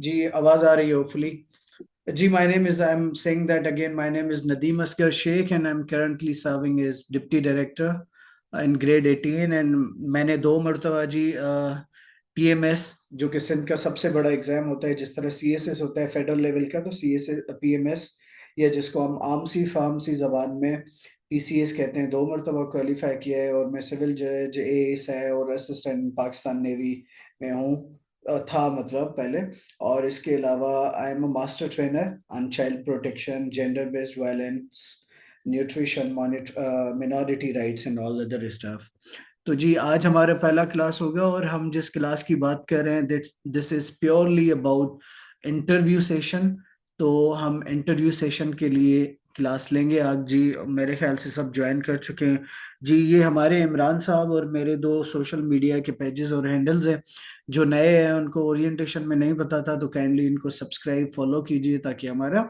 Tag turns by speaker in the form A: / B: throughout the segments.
A: जी आवाज आ रही है होपफुली। जी my name is I am saying that again my name is Nadeem Asghar Sheikh and I am currently serving as deputy director in grade 18 and मैंने दो मरतबा जी पीएमएस जो कि सिंध का सबसे बड़ा एग्जाम होता है, जिस तरह सीएसएस होता है फेडरल लेवल का, तो सीएसएस पीएमएस या जिसको हम आमसी फार्मसी जबान में पीसीएस कहते हैं, दो मरतबा क्वालिफाई किया है। और मैं सिविल जज एएसआई और असिस्टेंट पाकिस्तान नेवी में हूँ, था मतलब पहले। और इसके अलावा I am a master trainer on child protection, gender based violence, nutrition, minority rights and all other stuff. तो जी आज हमारा पहला क्लास होगा और हम जिस क्लास की बात कर रहे हैं this is purely about interview session. तो हम इंटरव्यू सेशन के लिए क्लास लेंगे आज जी। मेरे ख्याल से सब ज्वाइन कर चुके हैं जी। ये हमारे इमरान साहब और मेरे दो सोशल मीडिया के पेजेस और हैंडल्स हैं। जो नए हैं उनको ओरिएंटेशन में नहीं पता था तो काइंडली इनको सब्सक्राइब फॉलो कीजिए ताकि हमारा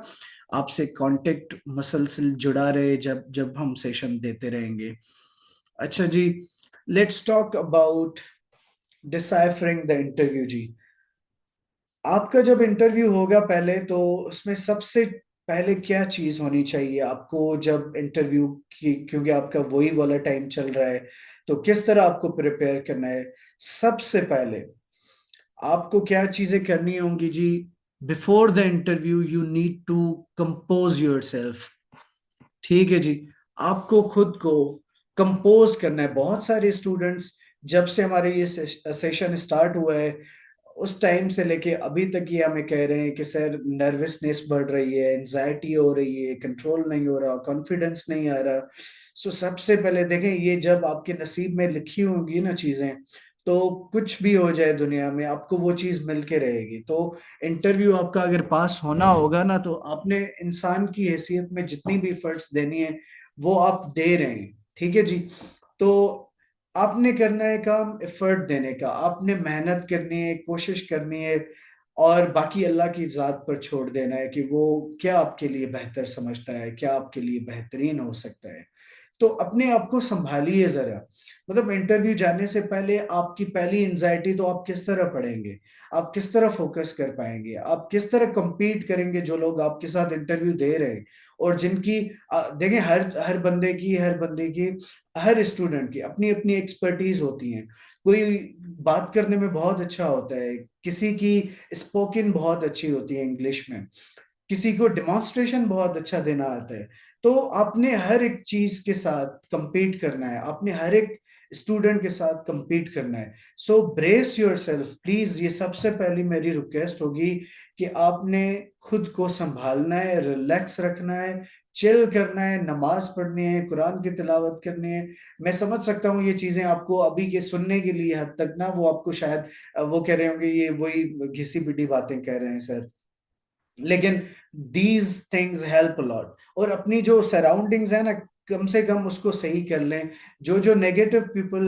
A: आपसे कांटेक्ट मसलसल जुड़ा रहे जब जब हम सेशन देते रहेंगे। अच्छा जी, let's talk about deciphering the interview जी। आपका जब इंटरव्यू होगा पहले तो उसमें सबसे पहले क्या चीज होनी चाहिए आपको जब इंटरव्यू की, क्योंकि आपका वही वाला टाइम चल रहा है, तो किस तरह आपको प्रिपेयर करना है। सबसे पहले आपको क्या चीजें करनी होंगी जी। Before the interview you need to compose yourself. ठीक है जी, आपको खुद को कंपोज करना है। बहुत सारे स्टूडेंट्स जब से हमारे ये सेशन स्टार्ट हुआ है उस टाइम से लेके अभी तक ये हमें कह रहे हैं कि सर नर्वसनेस बढ़ रही है, एंजाइटी हो रही है, कंट्रोल नहीं हो रहा, कॉन्फिडेंस नहीं आ रहा। सो सबसे पहले देखें, ये जब आपके नसीब में लिखी होंगी ना चीजें, तो कुछ भी हो जाए दुनिया में आपको वो चीज मिल के रहेगी। तो इंटरव्यू आपका अगर पास होना होगा ना, तो आपने इंसान की हैसियत में जितनी भी एफर्ट्स देनी है वो आप दे रहे हैं। ठीक है जी। तो आपने करना है काम एफर्ट देने का, आपने मेहनत करनी है, कोशिश करनी है, और बाकी अल्लाह की जात पर छोड़ देना है कि वो क्या आपके लिए बेहतर समझता है, क्या आपके लिए बेहतरीन हो सकता है। तो अपने आप को संभालिए जरा। मतलब इंटरव्यू जाने से पहले आपकी पहली एंजाइटी तो आप किस तरह पढ़ेंगे, आप किस तरह फोकस कर पाएंगे, आप किस तरह compete करेंगे जो लोग आपके साथ इंटरव्यू दे रहे हैं। और जिनकी देखें, हर हर बंदे की हर स्टूडेंट की अपनी अपनी एक्सपर्टीज होती हैं। कोई बात करने में बहुत अच्छा होता है, किसी की स्पोकन बहुत अच्छी होती है इंग्लिश में, किसी को डेमोन्स्ट्रेशन बहुत अच्छा देना आता है। तो आपने हर एक चीज के साथ compete करना है, आपने हर एक स्टूडेंट के साथ compete करना है। सो ब्रेस योर सेल्फ प्लीज, ये सबसे पहली मेरी रिक्वेस्ट होगी कि आपने खुद को संभालना है, रिलैक्स रखना है, चिल करना है, नमाज पढ़नी है, कुरान की तिलावत करनी है। मैं समझ सकता हूँ ये चीजें आपको अभी के सुनने के लिए हद तक ना, वो आपको शायद वो कह रहे होंगे ये वही घिसी पिटी बातें कह रहे हैं सर, लेकिन दीज थिंग्स हेल्प लॉट। और अपनी जो सराउंडिंग्स है ना, कम से कम उसको सही कर लें। जो जो नेगेटिव पीपल,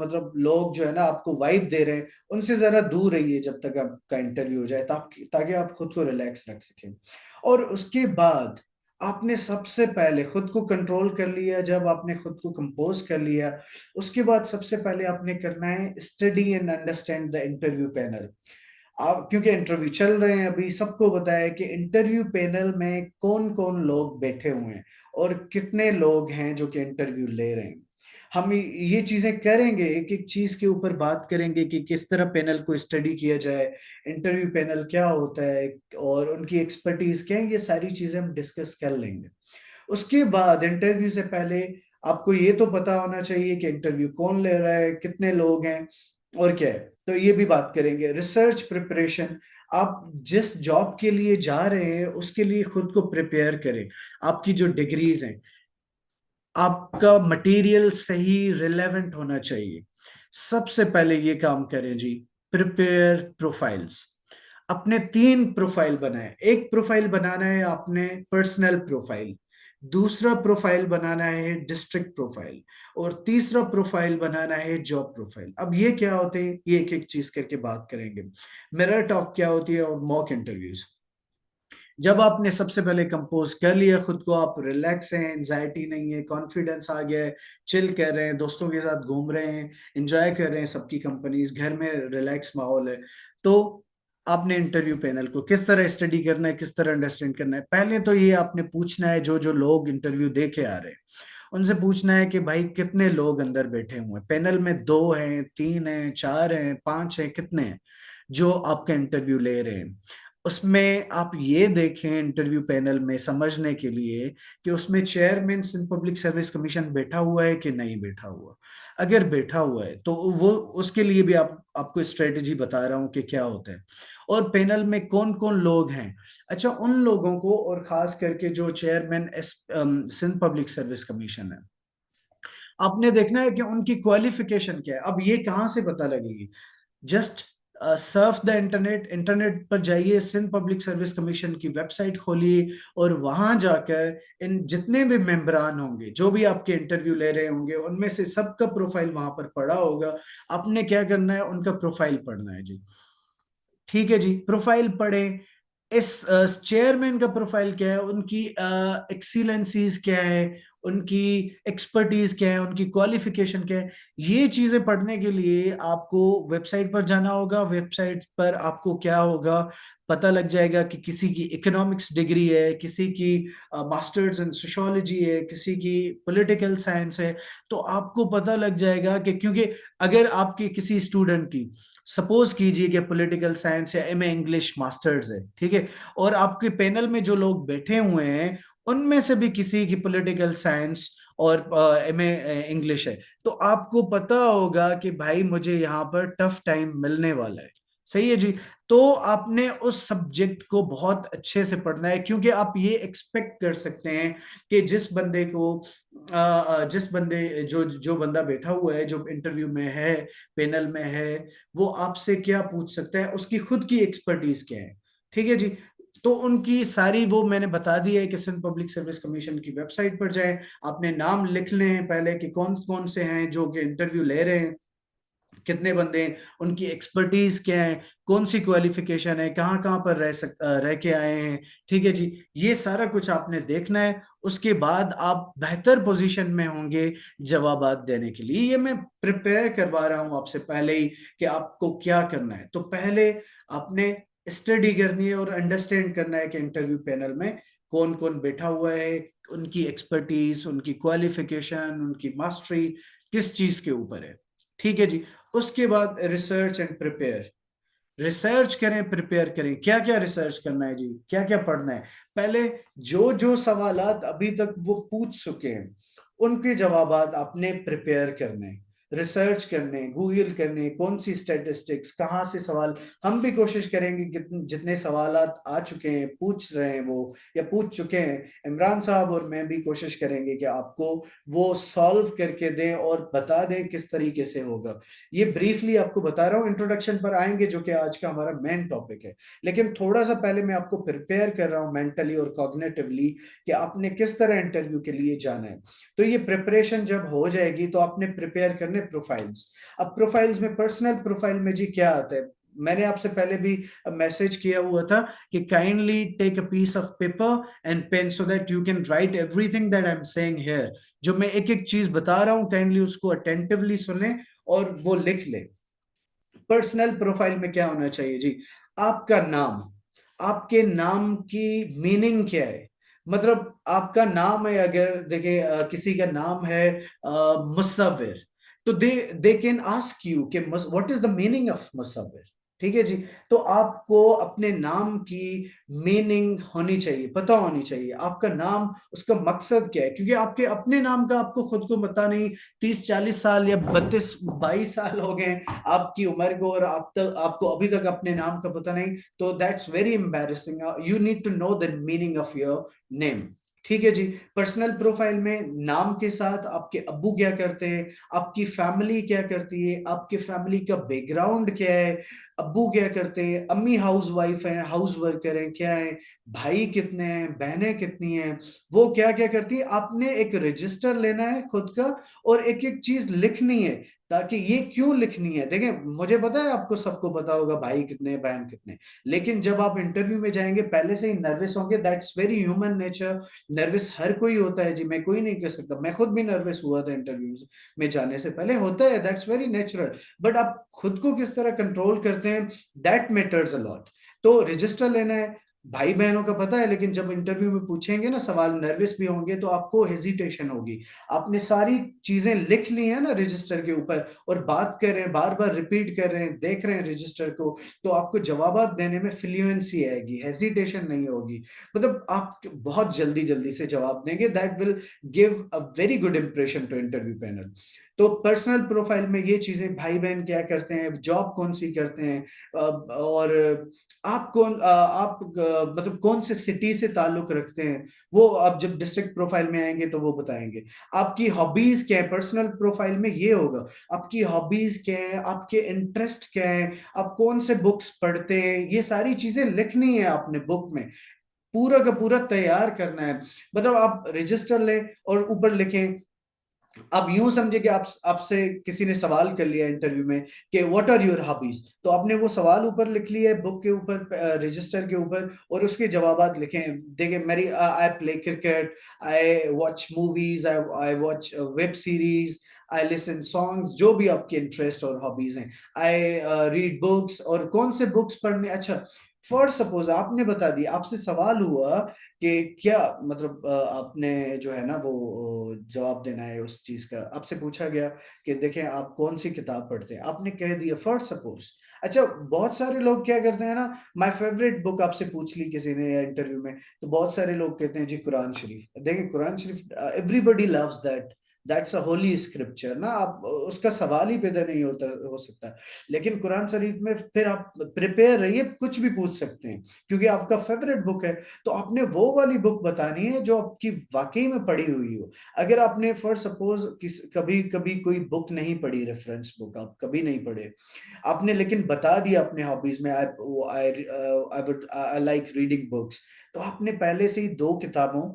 A: मतलब लोग जो है ना आपको वाइब दे रहे हैं, उनसे जरा दूर रहिए जब तक आपका इंटरव्यू हो जाए, ताकि ताकि आप खुद को रिलैक्स रख सकें। और उसके बाद आपने सबसे पहले खुद को कंट्रोल कर लिया, जब आपने खुद को कंपोज कर लिया, उसके बाद सबसे पहले आपने करना है study and understand the interview panel. आप क्योंकि इंटरव्यू चल रहे हैं अभी, सबको बताया कि इंटरव्यू पैनल में कौन कौन लोग बैठे हुए हैं और कितने लोग हैं जो कि इंटरव्यू ले रहे हैं। हम ये चीजें करेंगे, एक एक चीज के ऊपर बात करेंगे कि किस तरह पैनल को स्टडी किया जाए, इंटरव्यू पैनल क्या होता है और उनकी एक्सपर्टीज क्या है, ये सारी चीजें हम डिस्कस कर लेंगे। उसके बाद इंटरव्यू से पहले आपको ये तो पता होना चाहिए कि इंटरव्यू कौन ले रहा है, कितने लोग हैं और क्या है। तो ये भी बात करेंगे। रिसर्च प्रिपरेशन, आप जिस जॉब के लिए जा रहे हैं उसके लिए खुद को प्रिपेयर करें। आपकी जो डिग्रीज हैं, आपका मटेरियल सही रिलेवेंट होना चाहिए। सबसे पहले ये काम करें जी, प्रिपेयर प्रोफाइल्स। अपने तीन प्रोफाइल बनाए। एक प्रोफाइल बनाना है आपने पर्सनल प्रोफाइल, दूसरा प्रोफाइल बनाना है डिस्ट्रिक्ट प्रोफाइल, और तीसरा प्रोफाइल बनाना है जॉब प्रोफाइल। अब ये क्या होते हैं, ये एक एक चीज करके बात करेंगे। मिरर टॉक क्या होती है और मॉक इंटरव्यूज। जब आपने सबसे पहले कंपोज कर लिया खुद को, आप रिलैक्स हैं, एंजाइटी नहीं है, कॉन्फिडेंस आ गया है, चिल कर रहे हैं, दोस्तों के साथ घूम रहे हैं, एंजॉय कर रहे हैं सबकी कंपनीज, घर में रिलैक्स माहौल है, तो आपने इंटरव्यू पैनल को किस तरह स्टडी करना है, किस तरह अंडरस्टैंड करना है, पहले तो ये आपने पूछना है, जो जो लोग इंटरव्यू दे के आ रहे हैं उनसे पूछना है कि भाई कितने लोग अंदर बैठे हुए हैं पैनल में, 2 हैं, 3 हैं, 4 हैं, 5 हैं, कितने हैं जो आपका इंटरव्यू ले रहे हैं। उसमें आप ये देखें इंटरव्यू पैनल में समझने के लिए कि उसमें chairman Sindh public service commission बैठा हुआ है कि नहीं बैठा हुआ। अगर बैठा हुआ है तो वो उसके लिए भी आपको स्ट्रेटेजी बता रहा हूँ कि क्या होता है। और पैनल में कौन कौन लोग हैं, अच्छा उन लोगों को, और खास करके जो chairman Sindh public service commission है, आपने देखना है कि उनकी क्वालिफिकेशन क्या है। अब ये कहाँ से पता लगेगी, just Surf the internet, internet पर जाइए, सिंध पब्लिक सर्विस कमीशन की वेबसाइट खोलिए और वहां जाकर इन जितने भी मेंबरान होंगे जो भी आपके इंटरव्यू ले रहे होंगे उनमें से सबका प्रोफाइल वहां पर पड़ा होगा। आपने क्या करना है, उनका प्रोफाइल पढ़ना है जी। ठीक है जी, प्रोफाइल पढ़ें। इस चेयरमैन का प्रोफाइल क्या है, उनकी एक्सीलेंसीज क्या है, उनकी एक्सपर्टीज क्या है, उनकी क्वालिफिकेशन क्या है, ये चीजें पढ़ने के लिए आपको वेबसाइट पर जाना होगा। वेबसाइट पर आपको क्या होगा, पता लग जाएगा कि किसी की इकोनॉमिक्स डिग्री है, किसी की मास्टर्स इन सोशियोलॉजी है, किसी की पॉलिटिकल साइंस है। तो आपको पता लग जाएगा कि, क्योंकि अगर आपकी किसी स्टूडेंट की, सपोज कीजिए कि पॉलिटिकल साइंस या एमए इंग्लिश मास्टर्स है, ठीक है, और आपके पैनल में जो लोग बैठे हुए हैं उनमें से भी किसी की पॉलिटिकल साइंस और एमए इंग्लिश है, तो आपको पता होगा कि भाई मुझे यहाँ पर टफ टाइम मिलने वाला है। सही है जी। तो आपने उस सब्जेक्ट को बहुत अच्छे से पढ़ना है, क्योंकि आप ये एक्सपेक्ट कर सकते हैं कि जिस बंदे को जिस बंदे जो जो बंदा बैठा हुआ है, जो इंटरव्यू में है, पैनल में है, वो आपसे क्या पूछ सकता है, उसकी खुद की एक्सपर्टीज क्या है। ठीक है जी। तो उनकी सारी वो मैंने बता दी है कि सिंध पब्लिक सर्विस कमीशन की वेबसाइट पर जाएं, आपने नाम लिख लें पहले कि कौन कौन से हैं जो कि इंटरव्यू ले रहे हैं, कितने बंदे हैं, उनकी एक्सपर्टीज क्या है, कौन सी क्वालिफिकेशन है, कहाँ कहाँ पर रह के आए हैं। ठीक है जी। ये सारा कुछ आपने देखना है। उसके बाद आप बेहतर पोजीशन में होंगे जवाबात देने के लिए। ये मैं प्रिपेयर करवा रहा हूं आपसे पहले ही कि आपको क्या करना है। तो पहले आपने स्टडी करनी है और अंडरस्टैंड करना है कि इंटरव्यू पैनल में कौन कौन बैठा हुआ है, उनकी एक्सपर्टीज, उनकी क्वालिफिकेशन, उनकी मास्टरी किस चीज के ऊपर है। ठीक है जी। उसके बाद रिसर्च एंड प्रिपेयर, रिसर्च करें, प्रिपेयर करें। क्या क्या रिसर्च करना है जी, क्या क्या पढ़ना है। पहले जो जो सवालात अभी तक वो पूछ चुके हैं उनके जवाबात आपने प्रिपेयर करने, रिसर्च करने, गूगल करने, कौन सी स्टैटिस्टिक्स, कहाँ से सवाल। हम भी कोशिश करेंगे कि जितने सवालात आ चुके हैं, पूछ रहे हैं वो या पूछ चुके हैं, इमरान साहब और मैं भी कोशिश करेंगे कि आपको वो सॉल्व करके दें और बता दें किस तरीके से होगा। ये ब्रीफली आपको बता रहा हूँ, इंट्रोडक्शन पर आएंगे जो कि आज का हमारा मेन टॉपिक है। लेकिन थोड़ा सा पहले मैं आपको प्रिपेयर कर रहा हूँ मेंटली और कॉग्निटिवली कि आपने किस तरह इंटरव्यू के लिए जाना है। तो ये प्रिपरेशन जब हो जाएगी तो आपने प्रिपेयर करने प्रोफाइल्स। अब प्रोफाइल्स में, पर्सनल प्रोफाइल में जी क्या आता है, मैंने आपसे पहले भी मैसेज किया हुआ था कि kindly take a piece of paper and pen so that you can write everything that I am saying here. जो मैं एक एक चीज बता रहा हूं काइंडली उसको अटेंटिवली सुने और वो लिख ले। पर्सनल प्रोफाइल में क्या होना चाहिए जी, आपका नाम, आपके नाम की मीनिंग क्या है। मतलब आपका नाम है, अगर देखिए किसी का नाम है मुसव्विर, तो दे कैन आस्क यू कि what is the meaning of Musavvir. ठीक है जी। तो आपको अपने नाम की मीनिंग होनी चाहिए, पता होनी चाहिए आपका नाम, उसका मकसद क्या है, क्योंकि आपके अपने नाम का आपको खुद को पता नहीं। 30-40 साल या 32-22 साल हो गए आपकी उम्र को और आपको अभी तक अपने नाम का पता नहीं, तो that's very embarrassing. You need to know the meaning of your name. ठीक है जी। पर्सनल प्रोफाइल में नाम के साथ आपके अब्बू क्या करते हैं, आपकी फैमिली क्या करती है, आपके फैमिली का बैकग्राउंड क्या है, अब्बू क्या करते हैं, अम्मी हाउस वाइफ हैं, हाउस वर्कर हैं, क्या है, भाई कितने हैं, बहनें कितनी हैं, वो क्या क्या करती है। आपने एक रजिस्टर लेना है खुद का और एक एक चीज लिखनी है, ताकि ये क्यों लिखनी है। देखिए मुझे पता है आपको सबको पता होगा भाई कितने, बहन कितने, लेकिन जब आप इंटरव्यू में जाएंगे पहले से ही नर्वस होंगे। That's very human nature. Nervous हर कोई होता है जी, मैं कोई नहीं कह सकता, मैं खुद भी नर्वस हुआ था इंटरव्यू में जाने से पहले, होता है, दैट्स वेरी नेचुरल। बट आप खुद को किस तरह कंट्रोल करते करते हैं, दैट मैटर्स अ लॉट। तो रजिस्टर लेना है, भाई बहनों का पता है, लेकिन जब इंटरव्यू में पूछेंगे ना सवाल, नर्वस भी होंगे, तो आपको हेजिटेशन होगी। आपने सारी चीजें लिख ली है ना रजिस्टर के ऊपर, और बात कर रहे हैं, बार बार रिपीट कर रहे हैं, देख रहे हैं रजिस्टर को, तो आपको जवाब देने में फ्लुएंसी आएगी, हेजिटेशन नहीं होगी। मतलब आप बहुत जल्दी जल्दी से जवाब देंगे, that will give a very good impression to interview panel. तो पर्सनल प्रोफाइल में ये चीजें, भाई बहन क्या करते हैं, जॉब कौन सी करते हैं, और आप मतलब कौन से सिटी से ताल्लुक रखते हैं, वो आप जब डिस्ट्रिक्ट प्रोफाइल में आएंगे तो वो बताएंगे। आपकी हॉबीज क्या है, पर्सनल प्रोफाइल में ये होगा, आपकी हॉबीज क्या है, आपके इंटरेस्ट क्या है, आप कौन से बुक्स पढ़ते हैं, ये सारी चीजें लिखनी है आपने बुक में, पूरा का पूरा तैयार करना है। मतलब आप रजिस्टर लें और ऊपर लिखें, आप यूं समझे कि आपसे किसी ने सवाल कर लिया इंटरव्यू में कि व्हाट आर योर हॉबीज, तो आपने वो सवाल ऊपर लिख लिया है बुक के ऊपर, रजिस्टर के ऊपर, और उसके जवाबात लिखें। देखिए मेरी, I play cricket, I watch movies, I watch web series, I listen songs, जो भी आपके इंटरेस्ट और हॉबीज हैं, आई रीड बुक्स, और कौन से बुक्स पढ़ने। अच्छा, फॉर सपोज आपने बता दिया, आपसे सवाल हुआ कि क्या मतलब आपने जो है ना वो जवाब देना है उस चीज का, आपसे पूछा गया कि देखें आप कौन सी किताब पढ़ते हैं, आपने कह दिया फॉर सपोज। अच्छा, बहुत सारे लोग क्या करते हैं ना, माय फेवरेट बुक आपसे पूछ ली किसी ने या इंटरव्यू में, तो बहुत सारे लोग कहते हैं जी कुरान शरीफ। देखिए Quran Sharif, everybody loves that, that's a holy scripture ना, आप उसका सवाल ही पैदा नहीं होता हो सकता। लेकिन कुरान शरीफ में फिर आप प्रिपेयर रहिए, कुछ भी पूछ सकते हैं, क्योंकि आपका फेवरेट बुक है। तो आपने वो वाली बुक बतानी है जो आपकी वाकई में पढ़ी हुई हो। अगर आपने फॉर सपोज कभी कभी कोई बुक नहीं पढ़ी, रेफरेंस बुक आप कभी नहीं पढ़े, आपने लेकिन बता दिया अपने हॉबीज में, आई आई लाइक रीडिंग बुक्स, तो आपने पहले से ही दो किताबों,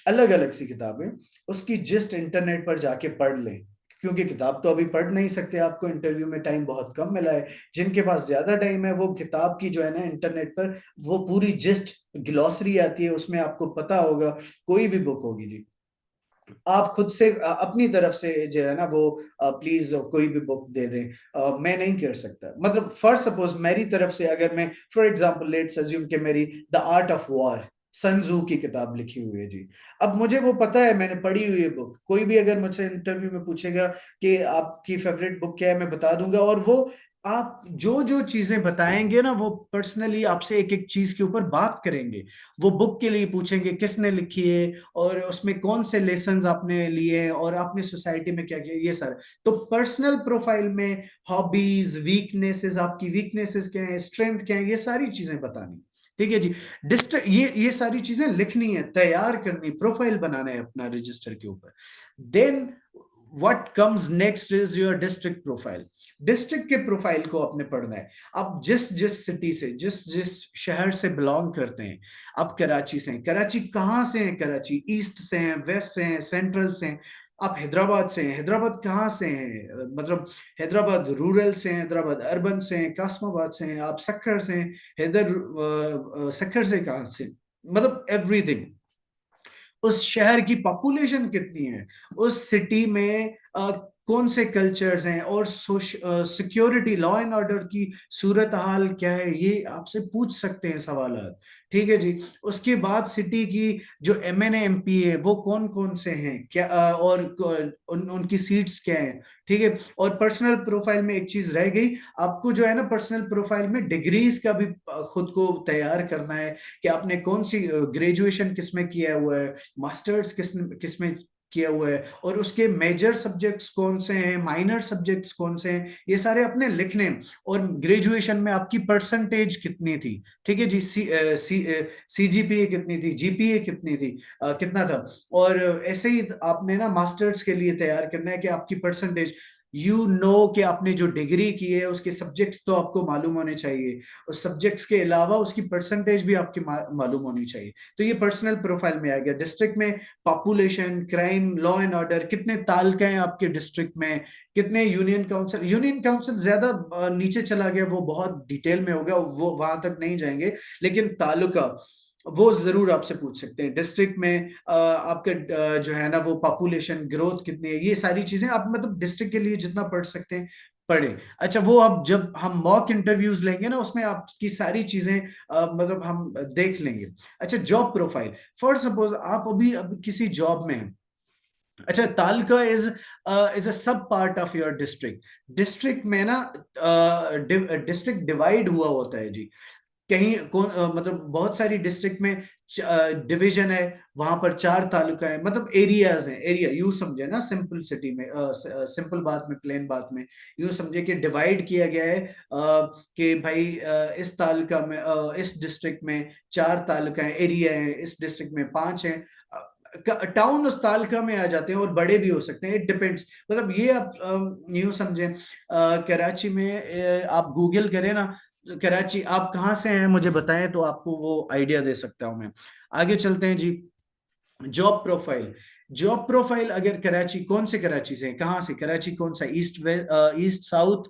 A: अलग अलग सी किताबें, उसकी जिस्ट इंटरनेट पर जाके पढ़ लें। क्योंकि किताब तो अभी पढ़ नहीं सकते, आपको इंटरव्यू में टाइम बहुत कम मिला है। जिनके पास ज्यादा टाइम है, वो किताब की जो है ना इंटरनेट पर वो पूरी जिस्ट ग्लॉसरी आती है, उसमें आपको पता होगा, कोई भी बुक होगी जी, आप खुद से अपनी तरफ से जो है ना वो प्लीज कोई भी बुक दे दें। मैं नहीं कर सकता, मतलब फॉर सपोज मेरी तरफ से, अगर मैं फॉर एग्जांपल लेट्स अज्यूम कि मेरी द आर्ट ऑफ वॉर, सन तजू की किताब लिखी हुई है जी, अब मुझे वो पता है, मैंने पढ़ी हुई है बुक, कोई भी अगर मुझसे इंटरव्यू में पूछेगा कि आपकी फेवरेट बुक क्या है, मैं बता दूंगा। और वो आप जो जो चीजें बताएंगे ना, वो पर्सनली आपसे एक एक चीज के ऊपर बात करेंगे, वो बुक के लिए पूछेंगे किसने लिखी है, और उसमें कौन से लेसन्स आपने लिए हैं, और आपने सोसाइटी में क्या किया, ये सर। तो पर्सनल प्रोफाइल में हॉबीज, वीकनेसेस, आपकी वीकनेसेस क्या है, स्ट्रेंथ क्या है, ये सारी चीजें बतानी। ठीक है जी। डिस्ट्रिक्ट, ये सारी चीजें लिखनी है, तैयार करनी, प्रोफाइल बनाना है अपना रजिस्टर के ऊपर। Then what comes next is your district profile. District के प्रोफाइल को आपने पढ़ना है। आप जिस जिस सिटी से, जिस जिस शहर से बिलोंग करते हैं, आप कराची से हैं, कराची कहाँ से हैं, कराची ईस्ट से हैं, वेस्ट से हैं, सेंट्रल से हैं, आप हैदराबाद से हैं, हैदराबाद कहाँ से हैं, मतलब हैदराबाद रूरल से हैं, हैदराबाद अर्बन से हैं, कासमाबाद से हैं, आप सक्खर से हैं, सक्खर से कहाँ से, मतलब एवरीथिंग। उस शहर की पॉपुलेशन कितनी है, उस सिटी में कौन से कल्चर्स हैं, और सिक्योरिटी, लॉ एंड ऑर्डर की सूरत हाल क्या है, ये आपसे पूछ सकते हैं सवाल। ठीक है जी। उसके बाद सिटी की जो एमएनए एमपी है वो कौन कौन से हैं, क्या और उनकी सीट्स क्या हैं। ठीक है। और पर्सनल प्रोफाइल में एक चीज रह गई, आपको जो है ना पर्सनल प्रोफाइल में डिग्रीज का भी खुद को तैयार करना है, कि आपने कौन सी ग्रेजुएशन किसमें किया हुआ है, मास्टर्स किसमें किया हुआ है, और उसके मेजर सब्जेक्ट्स कौन से हैं, माइनर सब्जेक्ट्स कौन से हैं, ये सारे अपने लिखने। और ग्रेजुएशन में आपकी परसेंटेज कितनी थी। ठीक है जी। सीजीपीए कितनी थी, जीपीए कितनी थी, कितना था। और ऐसे ही आपने ना मास्टर्स के लिए तैयार करना है कि आपकी परसेंटेज, यू नो कि आपने जो डिग्री की है उसके सब्जेक्ट्स तो आपको मालूम होने चाहिए, उस सब्जेक्ट्स के अलावा उसकी परसेंटेज भी आपकी मालूम होनी चाहिए। तो ये पर्सनल प्रोफाइल में आ गया। डिस्ट्रिक्ट में population, crime, law and order, कितने तालुके हैं आपके डिस्ट्रिक्ट में, कितने यूनियन काउंसिल, यूनियन काउंसिल ज्यादा नीचे चला गया, वो बहुत डिटेल में हो गया, वो वहां तक नहीं जाएंगे, लेकिन तालुका वो जरूर आपसे पूछ सकते हैं। डिस्ट्रिक्ट में आपका जो है ना वो पॉपुलेशन ग्रोथ कितनी है, ये सारी चीजें आप मतलब डिस्ट्रिक्ट के लिए जितना पढ़ सकते हैं पढ़े। अच्छा, वो अब जब हम मॉक इंटरव्यूज लेंगे ना, उसमें आपकी सारी चीजें मतलब हम देख लेंगे। अच्छा, जॉब प्रोफाइल, फॉर सपोज आप अभी किसी जॉब में हैं। अच्छा, तालका इज अ सब part of your district. District में ना डिस्ट्रिक्ट डिवाइड हुआ होता है जी। कहीं मतलब बहुत सारी डिस्ट्रिक्ट में डिवीजन है, वहां पर 4 तालुका है, मतलब एरियाज हैं। एरिया यू समझे ना, सिंपल सिटी में, सिंपल बात में, प्लेन बात में यू समझे कि डिवाइड किया गया है कि भाई इस तालुका में, इस डिस्ट्रिक्ट में 4 तालुका है, एरिया है, इस डिस्ट्रिक्ट में 5 है। टाउन उस तालुका में आ जाते हैं और बड़े भी हो सकते हैं, इट डिपेंड्स। मतलब ये आप यूं समझे, कराची में आप गूगल करें ना, कराची, आप कहाँ से हैं मुझे बताएं तो आपको वो आइडिया दे सकता हूं मैं। आगे चलते हैं जी। जॉब प्रोफाइल, जॉब प्रोफाइल अगर कराची, कौन से कराची से, कहाँ से कराची, कौन सा, ईस्ट, ईस्ट, साउथ,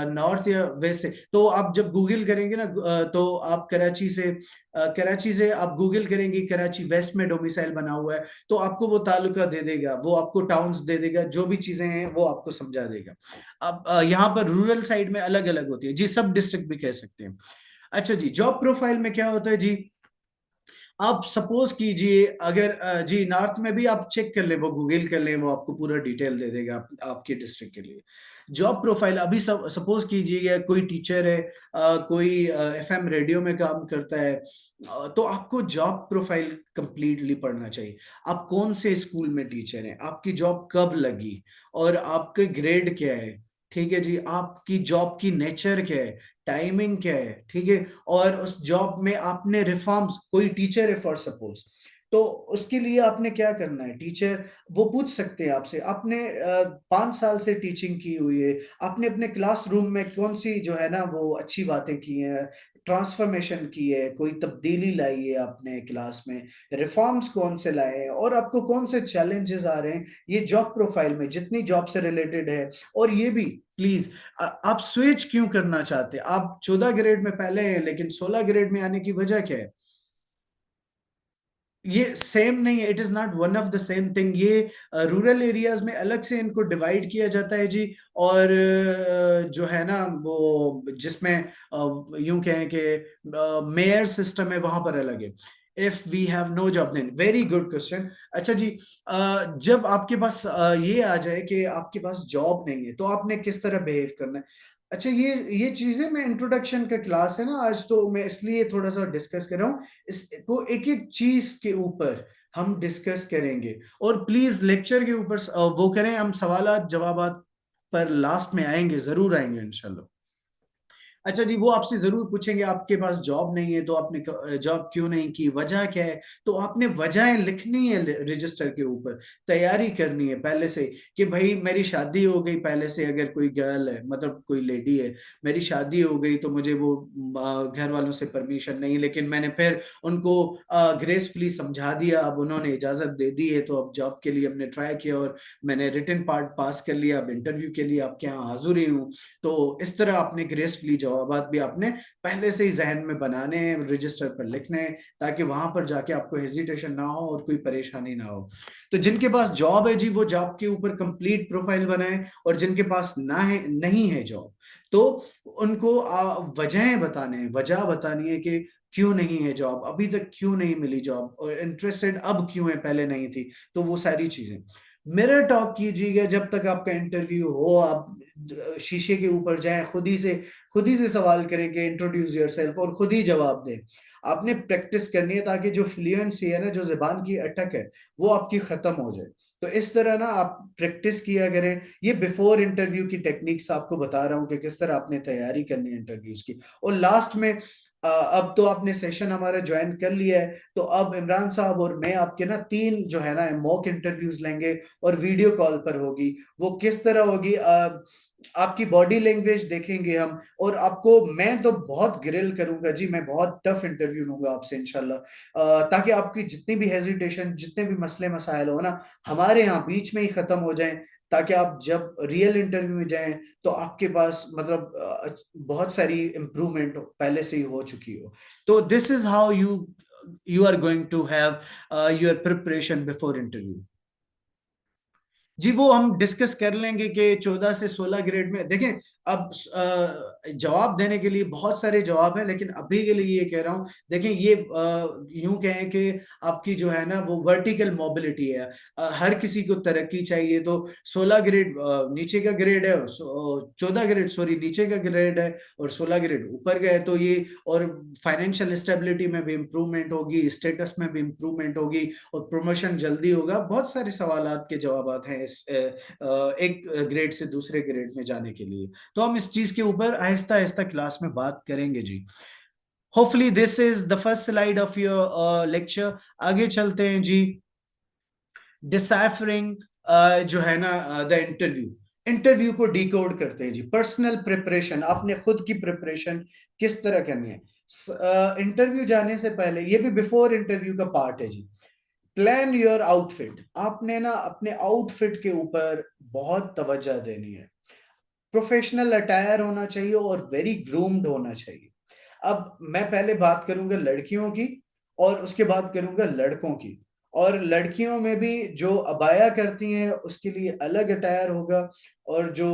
A: नॉर्थ या वेस्ट से। तो आप जब गूगल करेंगे ना, तो आप कराची से, कराची से आप गूगल करेंगे कराची वेस्ट में डोमिसाइल बना हुआ है, तो आपको वो तालुका दे देगा, वो आपको टाउन्स दे देगा, जो भी चीजें हैं वो आपको समझा देगा। अब यहाँ पर रूरल साइड में अलग अलग होती है जी, सब डिस्ट्रिक्ट भी कह सकते हैं। अच्छा जी, जॉब प्रोफाइल में क्या होता है जी, आप सपोज कीजिए अगर जी नॉर्थ में भी आप चेक कर ले, वो गूगल कर ले, वो आपको पूरा डिटेल दे देगा आपके डिस्ट्रिक्ट के लिए। जॉब प्रोफाइल अभी सपोज कीजिए कोई टीचर है, कोई एफएम रेडियो में काम करता है, तो आपको जॉब प्रोफाइल कंप्लीटली पढ़ना चाहिए। आप कौन से स्कूल में टीचर हैं, आपकी जॉब कब लगी, और आपके ग्रेड क्या है, ठीक है जी, आपकी जॉब की नेचर क्या है, टाइमिंग क्या है, ठीक है, और उस जॉब में आपने रिफॉर्म्स, कोई टीचर है फॉर सपोज, तो उसके लिए आपने क्या करना है, टीचर वो पूछ सकते हैं आपसे, आपने 5 साल से टीचिंग की हुई है, आपने अपने क्लासरूम में कौन सी जो है ना वो अच्छी बातें की हैं, ट्रांसफॉर्मेशन की है, कोई तब्दीली लाई है आपने क्लास में, रिफॉर्म्स कौन से लाए हैं, और आपको कौन से चैलेंजेस आ रहे हैं, ये जॉब प्रोफाइल में जितनी जॉब से रिलेटेड है। और ये भी प्लीज, आप स्विच क्यों करना चाहते हैं, आप 14 ग्रेड में पहले हैं लेकिन 16 ग्रेड में आने की वजह क्या है। ये सेम नहीं है, it is not one of the same thing. ये रूरल एरियाज में अलग से इनको डिवाइड किया जाता है जी, और जो है ना वो जिसमें यूं कहें कि मेयर सिस्टम है, वहां पर अलग है। If we have no job then, very good question. अच्छा जी, जब आपके पास ये आ जाए कि आपके पास जॉब नहीं है, तो आपने किस तरह बिहेव करना है। अच्छा, ये चीजें, मैं इंट्रोडक्शन का क्लास है ना आज, तो मैं इसलिए थोड़ा सा डिस्कस कर रहा हूँ, इसको एक एक चीज के ऊपर हम डिस्कस करेंगे। और प्लीज लेक्चर के ऊपर वो करें, हम सवालात जवाबात पर लास्ट में आएंगे, जरूर आएंगे इंशाल्लाह। अच्छा जी, वो आपसे जरूर पूछेंगे आपके पास जॉब नहीं है तो आपने जॉब क्यों नहीं की, वजह क्या है, तो आपने वजहें लिखनी है रजिस्टर के ऊपर, तैयारी करनी है पहले से कि भाई मेरी शादी हो गई पहले से, अगर कोई गर्ल है, मतलब कोई लेडी है, मेरी शादी हो गई तो मुझे वो घर वालों से परमिशन नहीं, लेकिन मैंने फिर उनको ग्रेसफुली समझा दिया, अब उन्होंने इजाजत दे दी है, तो अब जॉब के लिए हमने ट्राई किया और मैंने रिटन पार्ट पास कर लिया, अब इंटरव्यू के लिए आपके यहाँ हाजिर ही हूँ। तो इस तरह आपने ग्रेसफुली जवाबात भी आपने पहले से ही जहन में बनाने हैं, रजिस्टर पर लिखने हैं, ताकि वहां पर जाके आपको हेजिटेशन ना हो और कोई परेशानी ना हो। तो जिनके पास जॉब है जी, वो जॉब के ऊपर कंप्लीट प्रोफाइल बनाए, और जिनके पास ना है, नहीं है जॉब, तो उनको वजहें बताने हैं, वजह बतानी है कि क्यों नहीं है जॉब, अभी तक क्यों नहीं मिली जॉब, और इंटरेस्टेड अब क्यों है, पहले नहीं थी। तो वो सारी चीजें मिरर टॉक कीजिएगा जब तक आपका इंटरव्यू हो। आप शीशे के ऊपर जाएं, खुद ही से सवाल करें कि इंट्रोड्यूस योरसेल्फ, और खुद ही जवाब दें। आपने प्रैक्टिस करनी है ताकि जो फ्लुएंसी है ना, जो जुबान की अटक है, वो आपकी खत्म हो जाए। तो इस तरह ना आप प्रैक्टिस किया करें। ये बिफोर इंटरव्यू की टेक्निक्स आपको बता रहा हूँ कि किस तरह आपने तैयारी करनी है इंटरव्यूज की। और लास्ट में अब तो आपने सेशन हमारा ज्वाइन कर लिया है, तो अब इमरान साहब और मैं आपके ना 3 जो है ना मॉक इंटरव्यूज लेंगे, और वीडियो कॉल पर होगी। वो किस तरह होगी, आपकी बॉडी लैंग्वेज देखेंगे हम, और आपको मैं तो बहुत ग्रिल करूंगा जी, मैं बहुत टफ इंटरव्यू लूंगा आपसे इंशाल्लाह, ताकि आपकी जितनी भी हेजिटेशन, जितने भी मसले मसाइल हो ना, हमारे यहाँ बीच में ही खत्म हो जाएं, ताकि आप जब रियल इंटरव्यू में जाएं तो आपके पास मतलब बहुत सारी इंप्रूवमेंट पहले से ही हो चुकी हो। तो this is how you are going to have your preparation before interview. जी वो हम डिस्कस कर लेंगे कि 14 से 16 ग्रेड में देखें। अब जवाब देने के लिए बहुत सारे जवाब हैं, लेकिन अभी के लिए ये कह रहा हूं, देखें ये यूं कहें कि आपकी जो है ना वो वर्टिकल मोबिलिटी है। हर किसी को तरक्की चाहिए, तो 16 ग्रेड नीचे का ग्रेड है, 14 ग्रेड सॉरी नीचे का ग्रेड है, और 16 ग्रेड ऊपर गए तो ये, और फाइनेंशियल स्टेबिलिटी में भी इंप्रूवमेंट होगी, स्टेटस में भी इंप्रूवमेंट होगी, और प्रमोशन जल्दी होगा। बहुत सारे सवालात के जवाब हैं इस एक ग्रेड से दूसरे ग्रेड में जाने के लिए। तो हम इस चीज के ऊपर आहिस्ता आहिस्ता क्लास में बात करेंगे जी। Hopefully this is the first slide of your lecture. आगे चलते हैं जी। डिसाइफरिंग जो है ना द इंटरव्यू, इंटरव्यू को डिकोड करते हैं जी। पर्सनल प्रिपरेशन, आपने खुद की प्रिपरेशन किस तरह करनी है इंटरव्यू जाने से पहले, ये भी बिफोर इंटरव्यू का पार्ट है जी। प्लान योर आउटफिट, आपने ना अपने आउटफिट के ऊपर बहुत तवज्जो देनी है। प्रोफेशनल अटायर होना चाहिए और वेरी ग्रूम्ड होना चाहिए। अब मैं पहले बात करूंगा लड़कियों की, और उसके बाद करूंगा लड़कों की। और लड़कियों में भी जो अबाया करती हैं उसके लिए अलग अटायर होगा, और जो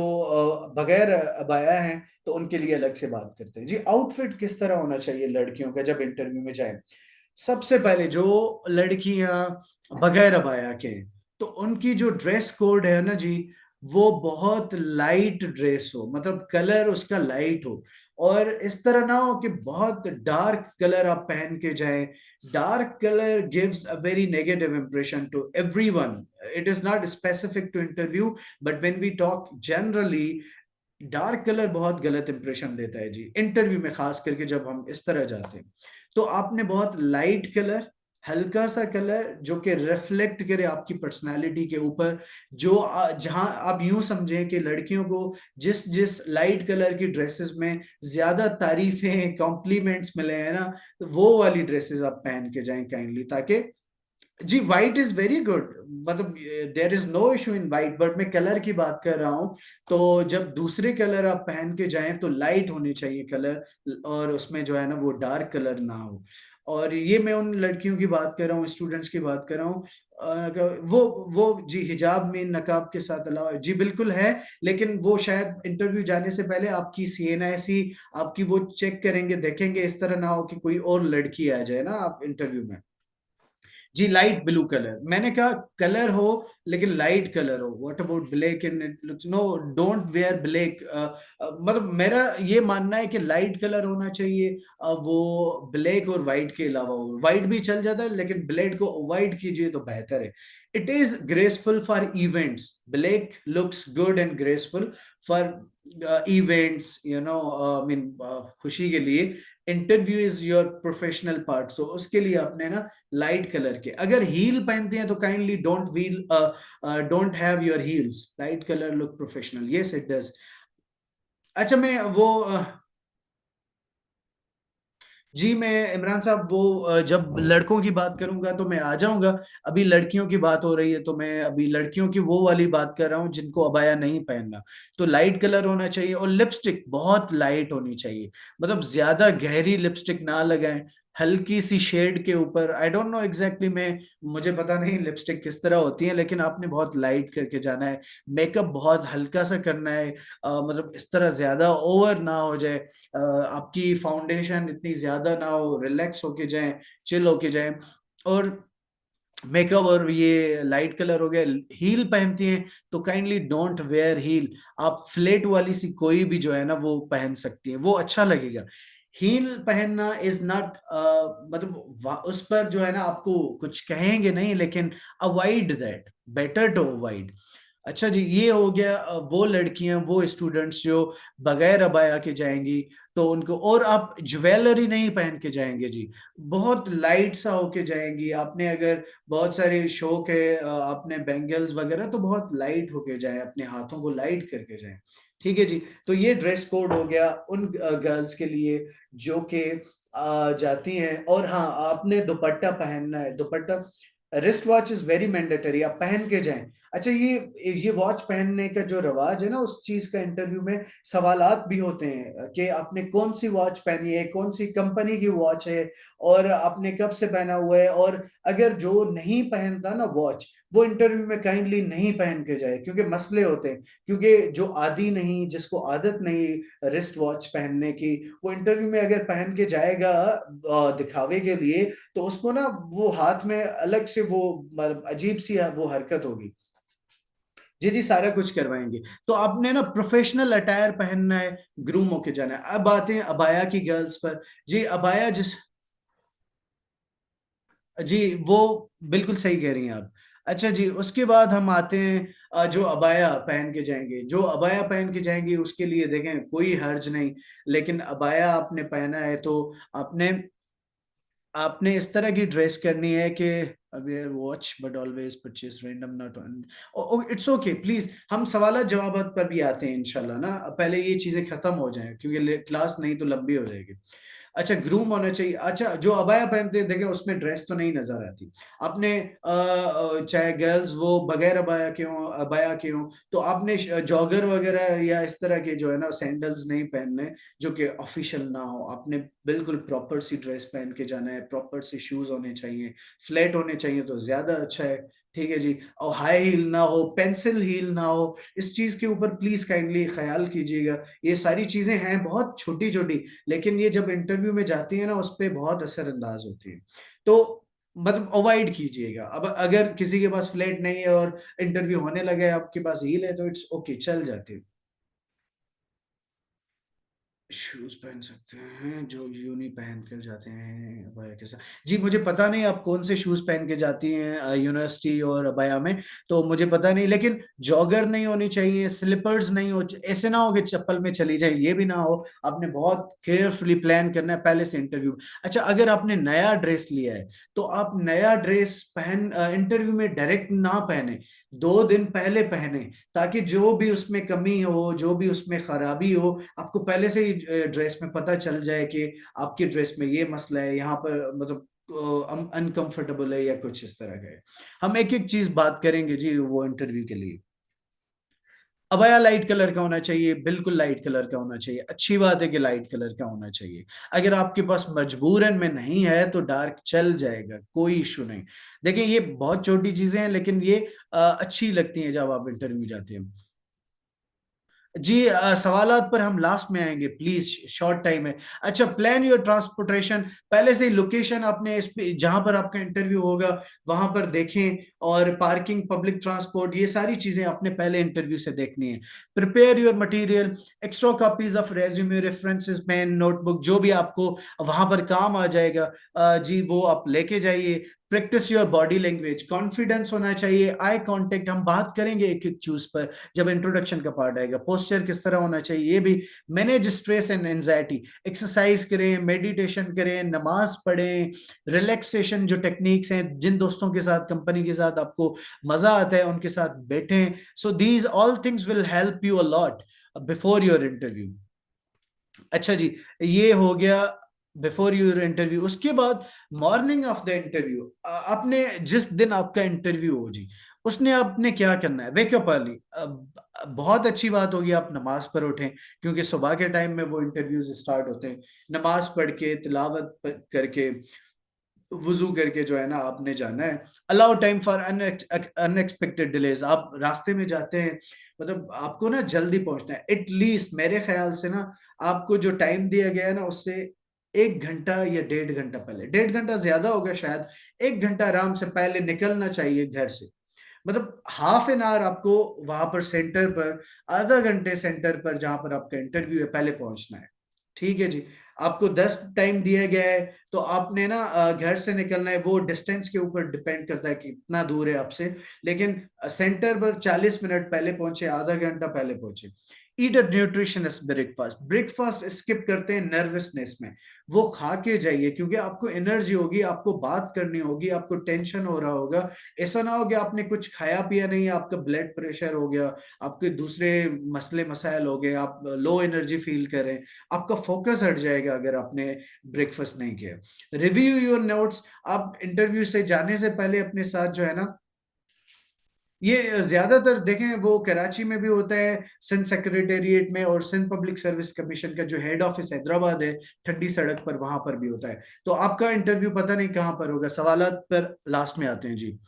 A: बगैर अबाया हैं तो उनके लिए अलग से बात करते हैं जी। आउटफिट किस तरह होना चाहिए लड़कियों का जब इंटरव्यू में जाए? सबसे पहले जो लड़कियां बगैर अबाया के हैं, तो उनकी जो ड्रेस कोड है ना जी, वो बहुत लाइट ड्रेस हो, मतलब कलर उसका लाइट हो। और इस तरह ना हो कि बहुत डार्क कलर आप पहन के जाएं। Dark colour gives a very negative impression to everyone. It is not specific to interview, but when we talk generally, dark colour बहुत गलत इंप्रेशन देता है जी इंटरव्यू में, खास करके जब हम इस तरह जाते हैं। तो आपने बहुत लाइट कलर, हल्का सा कलर जो कि रिफ्लेक्ट करे आपकी पर्सनालिटी के ऊपर, जो जहां आप यूं समझें कि लड़कियों को जिस जिस लाइट कलर की ड्रेसेस में ज्यादा तारीफें कॉम्प्लीमेंट्स मिले हैं ना, तो वो वाली ड्रेसेस आप पहन के जाएं काइंडली, ताकि जी वाइट इज वेरी गुड, मतलब there is no issue in white, but मैं कलर की बात कर रहा हूँ। तो जब दूसरे कलर आप पहन के जाएं तो लाइट होने चाहिए कलर, और उसमें जो है ना वो डार्क कलर ना हो। और ये मैं उन लड़कियों की बात कर रहा हूँ, स्टूडेंट्स की बात कर रहा हूँ। वो जी हिजाब में नकाब के साथ अलावा जी बिल्कुल है, लेकिन वो शायद इंटरव्यू जाने से पहले आपकी CNIC आपकी वो चेक करेंगे, देखेंगे इस तरह ना हो कि कोई और लड़की आ जाए ना आप इंटरव्यू में। जी लाइट ब्लू कलर, मैंने कहा कलर हो लेकिन लाइट कलर हो। What about black and it looks, no don't wear black. मतलब मेरा ये मानना है कि लाइट कलर होना चाहिए, वो ब्लैक और वाइट के अलावा हो। वाइट भी चल जाता है लेकिन ब्लैक को अवॉइड कीजिए तो बेहतर है। It is graceful for events, black looks good and graceful for events, you know, I mean खुशी के लिए। Interview is your professional part, तो उसके लिए आपने ना लाइट कलर के, अगर हील पहनते हैं तो kindly don't have your heels. Light colour look professional, yes it does. अच्छा मैं वो जी मैं इमरान साहब वो जब लड़कों की बात करूंगा तो मैं आ जाऊंगा। अभी लड़कियों की बात हो रही है, तो मैं अभी लड़कियों की वो वाली बात कर रहा हूँ जिनको अबाया नहीं पहनना। तो लाइट कलर होना चाहिए, और लिपस्टिक बहुत लाइट होनी चाहिए, मतलब ज्यादा गहरी लिपस्टिक ना लगाएं, हल्की सी शेड के ऊपर। आई डोंट नो एग्जैक्टली, मैं मुझे पता नहीं लिपस्टिक किस तरह होती है, लेकिन आपने बहुत लाइट करके जाना है। मेकअप बहुत हल्का सा करना है, मतलब इस तरह ज्यादा ओवर ना हो जाए, आपकी फाउंडेशन इतनी ज्यादा ना हो, रिलैक्स होके जाएं, चिल होके जाएं। और मेकअप और ये लाइट कलर हो गया। हील पहनती हैं तो काइंडली डोंट वेयर हील, आप फ्लेट वाली सी कोई भी जो है ना वो पहन सकती है, वो अच्छा लगेगा। हील पहनना इज नॉट, मतलब उस पर जो है ना आपको कुछ कहेंगे नहीं, लेकिन avoid that, better to avoid. अच्छा जी, ये हो गया वो लड़कियां, वो स्टूडेंट्स जो बगैर अबाया के जाएंगी, तो उनको, और आप ज्वेलरी नहीं पहन के जाएंगे जी, बहुत लाइट सा होके जाएंगी। आपने अगर बहुत सारे शौक है, आपने बैंगल्स वगैरह, तो बहुत लाइट होके जाएं, अपने हाथों को लाइट करके जाएं। ठीक है जी। तो ये ड्रेस कोड हो गया उन गर्ल्स के लिए जो कि जाती हैं। और हाँ, आपने दुपट्टा पहनना है, दुपट्टा। Wrist watch is very mandatory, आप पहन के जाएं। अच्छा ये वॉच पहनने का जो रवाज है ना, उस चीज का इंटरव्यू में सवालात भी होते हैं कि आपने कौन सी वॉच पहनी है, कौन सी कंपनी की वॉच है, और आपने कब से पहना हुआ है। और अगर जो नहीं पहनता ना वॉच, वो इंटरव्यू में काइंडली नहीं पहन के जाए, क्योंकि मसले होते हैं। क्योंकि जो आदी नहीं, जिसको आदत नहीं रिस्ट वॉच पहनने की, वो इंटरव्यू में अगर पहन के जाएगा दिखावे के लिए, तो उसको ना वो हाथ में अलग से वो अजीब सी वो हरकत होगी। जी जी, सारा कुछ करवाएंगे। तो आपने ना प्रोफेशनल अटायर पहनना है, ग्रूम होके जाना है। अब आते हैं अबाया की गर्ल्स पर। जी अबाया जिस जी वो बिल्कुल सही कह रही हैं आप। अच्छा जी, उसके बाद हम आते हैं जो अबाया पहन के जाएंगे, जो अबाया पहन के जाएंगे उसके लिए देखें कोई हर्ज नहीं। लेकिन अबाया आपने पहना है तो आपने आपने इस तरह की ड्रेस करनी है कि wear watch but always purchase random not. It's okay please, हम सवाल जवाब पर भी आते हैं इंशाल्लाह ना। पहले ये चीजें खत्म हो जाएं, क्योंकि क्लास नहीं तो लंबी हो जाएगी। अच्छा, ग्रूम होना चाहिए। अच्छा, जो अबाया पहनते हैं देखें उसमें ड्रेस तो नहीं नजर आती। आपने चाहे गर्ल्स वो बगैर अबाया के हों, अबाया के हों, तो आपने जॉगर वगैरह या इस तरह के जो है ना सैंडल्स नहीं पहनने, जो कि ऑफिशियल ना हो। आपने बिल्कुल प्रॉपर सी ड्रेस पहन के जाना है, प्रॉपर से शूज होने चाहिए, फ्लैट होने चाहिए तो ज्यादा अच्छा है। ठीक है जी। और हाई हील ना हो, पेंसिल हील ना हो। इस चीज के ऊपर प्लीज काइंडली ख्याल कीजिएगा। ये सारी चीजें हैं बहुत छोटी छोटी, लेकिन ये जब इंटरव्यू में जाती है ना उस पर बहुत असरअंदाज होती है। तो मतलब अवॉइड कीजिएगा। अब अगर किसी के पास फ्लैट नहीं है और इंटरव्यू होने लगे, आपके पास हील है, तो इट्स ओके, चल जाती है। शूज पहन सकते हैं जो यूनी पहन कर जाते हैं अबाया के साथ। जी मुझे पता नहीं आप कौन से शूज पहन के जाती हैं यूनिवर्सिटी और अबाया में, तो मुझे पता नहीं। लेकिन जॉगर नहीं होनी चाहिए, स्लीपर्स नहीं हो, ऐसे ना हो कि चप्पल में चली जाए, ये भी ना हो। आपने बहुत केयरफुली प्लान करना है पहले से इंटरव्यू। अच्छा, अगर आपने नया ड्रेस लिया है तो आप नया ड्रेस पहन इंटरव्यू में डायरेक्ट ना पहने, 2 दिन पहले पहने, ताकि जो भी उसमें कमी हो, जो भी उसमें खराबी हो, आपको पहले से ही ड्रेस में पता चल जाए कि आपकी ड्रेस में ये मसला है, यहाँ पर मतलब अनकंफर्टेबल है या कुछ इस तरह का है। हम एक एक चीज बात करेंगे जी वो इंटरव्यू के लिए। अबाया लाइट कलर का होना चाहिए, बिल्कुल लाइट कलर का होना चाहिए। अच्छी बात है कि लाइट कलर का होना चाहिए। अगर आपके पास मजबूरन में नहीं है तो डार्क चल जाएगा, कोई इशू नहीं। देखिए ये बहुत छोटी चीजें हैं, लेकिन ये अच्छी लगती हैं जब आप इंटरव्यू जाते हैं। जी सवालात पर हम लास्ट में आएंगे प्लीज, शॉर्ट टाइम है। अच्छा, प्लान योर ट्रांसपोर्टेशन। पहले से लोकेशन आपने इस पे जहां पर आपका इंटरव्यू होगा वहां पर देखें, और पार्किंग, पब्लिक ट्रांसपोर्ट, ये सारी चीजें आपने पहले इंटरव्यू से देखनी है। Prepare your material, extra copies of resume, references, pen, notebook, जो भी आपको वहां पर काम आ जाएगा जी वो आप लेके जाइए। Practice your body language, confidence होना चाहिए, आई कांटेक्ट, हम बात करेंगे एक एक चूज पर जब इंट्रोडक्शन का पार्ट आएगा। पोस्चर किस तरह होना चाहिए ये भी। Manage stress and anxiety, exercise करें, मेडिटेशन करें, नमाज पढ़ें, रिलैक्सेशन जो टेक्निक्स हैं, जिन दोस्तों के साथ, कंपनी के साथ आपको मजा आता है उनके साथ बैठें। So these all things will help you a lot before your interview. अच्छा जी, ये हो गया बिफोर योर इंटरव्यू। उसके बाद मॉर्निंग ऑफ द इंटरव्यू, आपने जिस दिन आपका इंटरव्यू हो जी, उसने आपने क्या करना है, वेकअप अर्ली। बहुत अच्छी बात होगी आप नमाज पर उठें, क्योंकि सुबह के टाइम में वो इंटरव्यूज स्टार्ट होते हैं। नमाज पढ़ के, तिलावत करके, वुजू करके जो है ना आपने जाना है। Allow time for unexpected delays. आप रास्ते में जाते हैं, मतलब आपको ना जल्दी पहुंचना है। एटलीस्ट मेरे ख्याल से ना आपको जो टाइम दिया गया है ना उससे 1 घंटा या 1.5 घंटा पहले, 1.5 घंटा ज्यादा होगा शायद, 1 घंटा आराम से पहले निकलना चाहिए घर से। मतलब हाफ एन आवर आपको वहां पर सेंटर पर, आधा घंटे सेंटर पर जहां पर आपका इंटरव्यू है पहले पहुंचना है। ठीक है जी। आपको 10 टाइम दिया गया है, तो आपने ना घर से निकलना है। वो डिस्टेंस के ऊपर डिपेंड करता है कि कितना दूर है आपसे, लेकिन सेंटर पर 40 मिनट पहले पहुंचे, आधा घंटा पहले पहुंचे। ईट अ न्यूट्रिशनस ब्रेकफास्ट। ब्रेकफास्ट स्किप करते हैं नर्वसनेस में, वो खा के जाइए, क्योंकि आपको एनर्जी होगी, आपको बात करनी होगी, आपको टेंशन हो रहा होगा। ऐसा ना हो कि आपने कुछ खाया पिया नहीं है, आपका ब्लड प्रेशर हो गया, आपके दूसरे मसले मसाइल हो गए, आप लो एनर्जी फील करें, आपका फोकस हट जाएगा अगर आपने ब्रेकफास्ट नहीं किया। Review your notes. आप इंटरव्यू से जाने से पहले अपने साथ जो है ना, ये ज्यादातर देखें वो कराची में भी होता है, सिंध सेक्रेटेरिएट में, और सिंध पब्लिक सर्विस कमीशन का जो हेड ऑफिस हैदराबाद है, ठंडी सड़क पर, वहां पर भी होता है। तो आपका इंटरव्यू पता नहीं कहाँ पर होगा, सवालात पर लास्ट में आते हैं जी।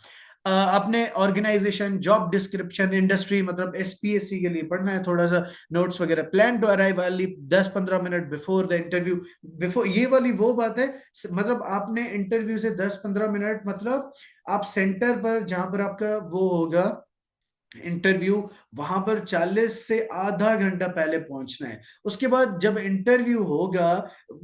A: अपने ऑर्गेनाइजेशन, जॉब डिस्क्रिप्शन, इंडस्ट्री, मतलब एसपीएससी के लिए पढ़ना है थोड़ा सा, नोट्स वगैरह। Plan to arrive early 10-15 minute before the interview. Before ये वाली वो बात है, मतलब आपने इंटरव्यू से 10-15 मिनट, मतलब आप सेंटर पर जहां पर आपका वो होगा इंटरव्यू, वहां पर 40 से आधा घंटा पहले पहुंचना है। उसके बाद जब इंटरव्यू होगा,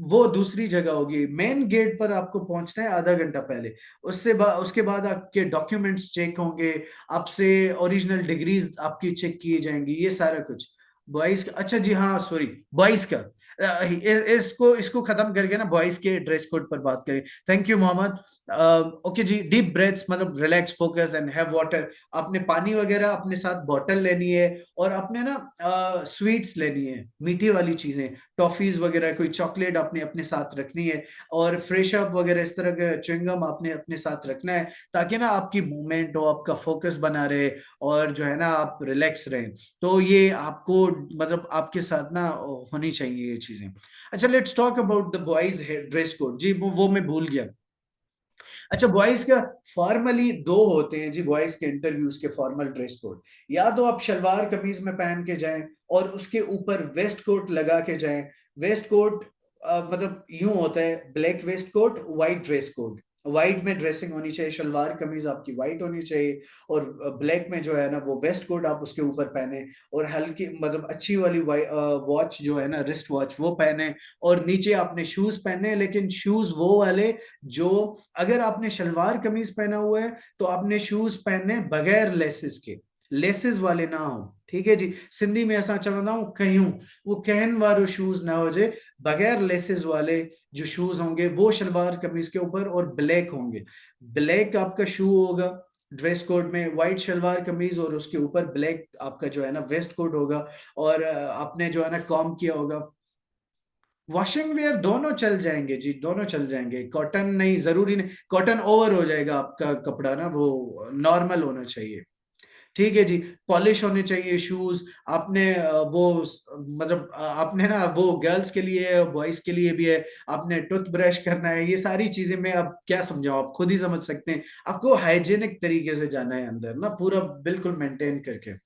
A: वो दूसरी जगह होगी, मेन गेट पर आपको पहुंचना है आधा घंटा पहले। उसके बाद आपके डॉक्यूमेंट्स चेक होंगे, आपसे ओरिजिनल डिग्रीज आपकी चेक की जाएंगी, ये सारा कुछ। बॉयज का, अच्छा जी हाँ सॉरी, बॉयज का, इसको इसको खत्म करके ना बॉयज के ड्रेस कोड पर बात करें। Thank you Mohammad. ओके जी, डीप ब्रेथ्स, मतलब relax, focus and have water. आपने पानी वगैरह अपने साथ बॉटल लेनी है, और आपने ना स्वीट्स लेनी है, मीठी वाली चीजें, टॉफीज वगैरह, कोई चॉकलेट आपने अपने साथ रखनी है, और फ्रेश अप वगैरह इस तरह का च्युइंगम आपने अपने साथ रखना है, ताकि ना आपकी मूवमेंट हो, आपका फोकस बना रहे, और जो है ना आप रिलैक्स रहें। तो ये आपको, मतलब आपके साथ ना होनी चाहिए ये चीजें। अच्छा, let's talk about the boys dress code जी, वो मैं भूल गया। अच्छा, बॉयज का फॉर्मली दो होते हैं जी, बॉयज के इंटरव्यूज के फॉर्मल ड्रेस कोड। या तो आप शलवार कमीज में पहन के जाएं, और उसके ऊपर वेस्ट कोट लगा के जाएं। वेस्ट कोट मतलब यूं होता है, black waistcoat, white dress code. White में ड्रेसिंग होनी चाहिए, शलवार कमीज आपकी व्हाइट होनी चाहिए, और ब्लैक में जो है ना वो वेस्ट कोट आप उसके ऊपर पहने, और हल्की, मतलब अच्छी वाली वॉच जो है ना, रिस्ट वॉच, वो पहने। और नीचे आपने शूज पहने, लेकिन शूज वो वाले जो, अगर आपने शलवार कमीज पहना हुआ है तो आपने शूज पहनने बगैर लेसेस के, लेसेस वाले ना हो, ठीक है जी। सिंधी में ऐसा चवंदा हूं, कयूं, वो कहन वारो शूज ना हो जाए, बगैर लेसेस वाले जो शूज होंगे वो शलवार कमीज के ऊपर, और ब्लैक होंगे। ब्लैक आपका शू होगा ड्रेस कोड में, व्हाइट शलवार कमीज, और उसके ऊपर ब्लैक आपका जो है ना वेस्ट कोट होगा। और आपने जो है ना कॉम किया होगा। वॉशिंग वेयर दोनों चल जाएंगे जी, दोनों चल जाएंगे, कॉटन नहीं, जरूरी नहीं, कॉटन ओवर हो जाएगा आपका कपड़ा ना, वो नॉर्मल होना चाहिए। ठीक है जी। पॉलिश होने चाहिए शूज। आपने मतलब आपने ना वो गर्ल्स के लिए, बॉयज के लिए भी है, आपने टूथ ब्रश करना है, ये सारी चीजें मैं अब क्या समझाऊं, आप खुद ही समझ सकते हैं। आपको हाइजेनिक तरीके से जाना है अंदर ना, पूरा बिल्कुल मेंटेन करके।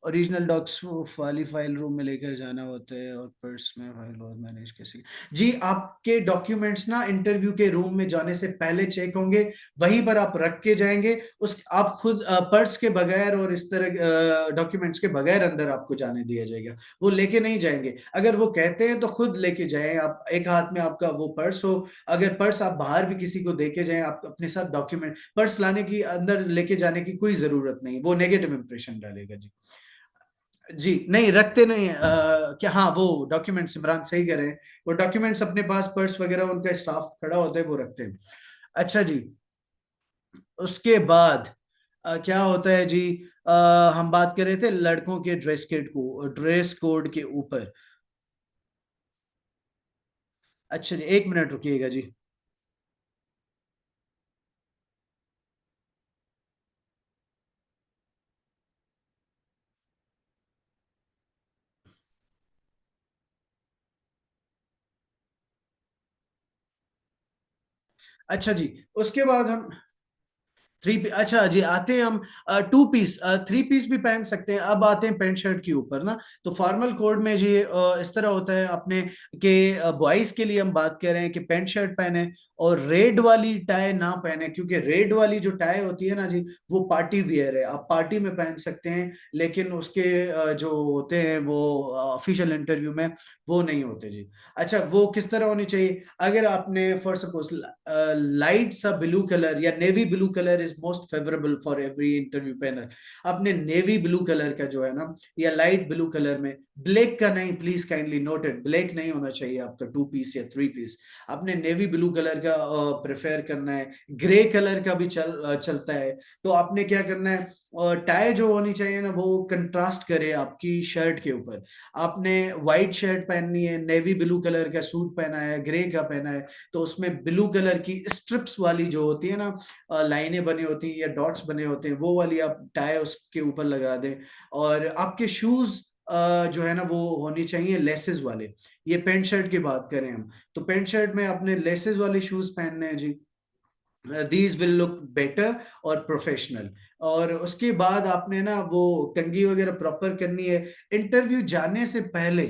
A: ओरिजिनल डॉक्स वाली फाइल रूम में लेकर जाना होता है, और पर्स में फाइल और मैनेज कैसे। जी, आपके डॉक्यूमेंट्स ना इंटरव्यू के रूम में जाने से पहले चेक होंगे, वहीं पर आप रख के जाएंगे। उस आप खुद पर्स के बगैर और इस तरह डॉक्यूमेंट्स के बगैर अंदर आपको जाने दिया जाएगा, वो लेके नहीं जाएंगे। अगर वो कहते हैं तो खुद लेके जाएं, आप एक हाथ में आपका वो पर्स हो। अगर पर्स आप बाहर भी किसी को देके जाएं, आप अपने साथ डॉक्यूमेंट, पर्स लाने की, अंदर लेके जाने की कोई जरूरत नहीं, वो नेगेटिव इंप्रेशन डालेगा जी। जी नहीं, रखते नहीं, क्या, हाँ वो डॉक्यूमेंट्स, इमरान सही कह रहे हैं, वो डॉक्यूमेंट्स अपने पास, पर्स वगैरह उनका स्टाफ खड़ा होता है, वो रखते हैं। अच्छा जी। उसके बाद क्या होता है जी, हम बात कर रहे थे लड़कों के ड्रेस कोड के ऊपर। अच्छा जी, 1 मिनट रुकिएगा जी। अच्छा जी, उसके बाद हम थ्री पी, अच्छा जी, आते हैं हम टू पीस, थ्री पीस भी पहन सकते हैं। अब आते हैं पैंट शर्ट के ऊपर ना। तो फॉर्मल कोड में जी इस तरह होता है अपने के, बॉयज के लिए हम बात कर रहे हैं कि पैंट शर्ट पहने, और रेड वाली टाई ना पहने, क्योंकि रेड वाली जो टाई होती है ना जी, वो पार्टी वियर है, आप पार्टी में पहन सकते हैं, लेकिन उसके जो होते हैं वो ऑफिशियल इंटरव्यू में वो नहीं होते जी। अच्छा, वो किस तरह होनी चाहिए, अगर आपने फॉर सपोज लाइट सा ब्लू कलर या navy blue colour is most favourable for every interview panel. आपने नेवी ब्लू कलर का जो है ना, या लाइट ब्लू कलर में, ब्लैक का नहीं, प्लीज काइंडली नोटेड, ब्लैक नहीं होना चाहिए आपका टू पीस या थ्री पीस। आपने नेवी ब्लू कलर का प्रेफर करना है। ग्रे कलर का भी चलता है। तो आपने क्या करना है, टाई जो होनी चाहिए ना, वो कंट्रास्ट करे आपकी शर्ट के ऊपर। आपने व्हाइट शर्ट पहननी है, नेवी ब्लू कलर का सूट पहना है, ग्रे का पहना है, तो उसमें ब्लू कलर की स्ट्रिप्स वाली जो होती है ना, लाइनें बनी होती हैं या डॉट्स बने होते हैं, वो वाली आप टाई उसके ऊपर लगा दें। और आपके शूज जो है ना वो होनी चाहिए लेसेस वाले। ये पैंट शर्ट की बात करें हम, तो पैंट शर्ट में आपने लेसेस वाले शूज पहनने हैं जी। दीज विल लुक बेटर और प्रोफेशनल। और उसके बाद आपने ना वो कंघी वगैरह प्रॉपर करनी है इंटरव्यू जाने से पहले,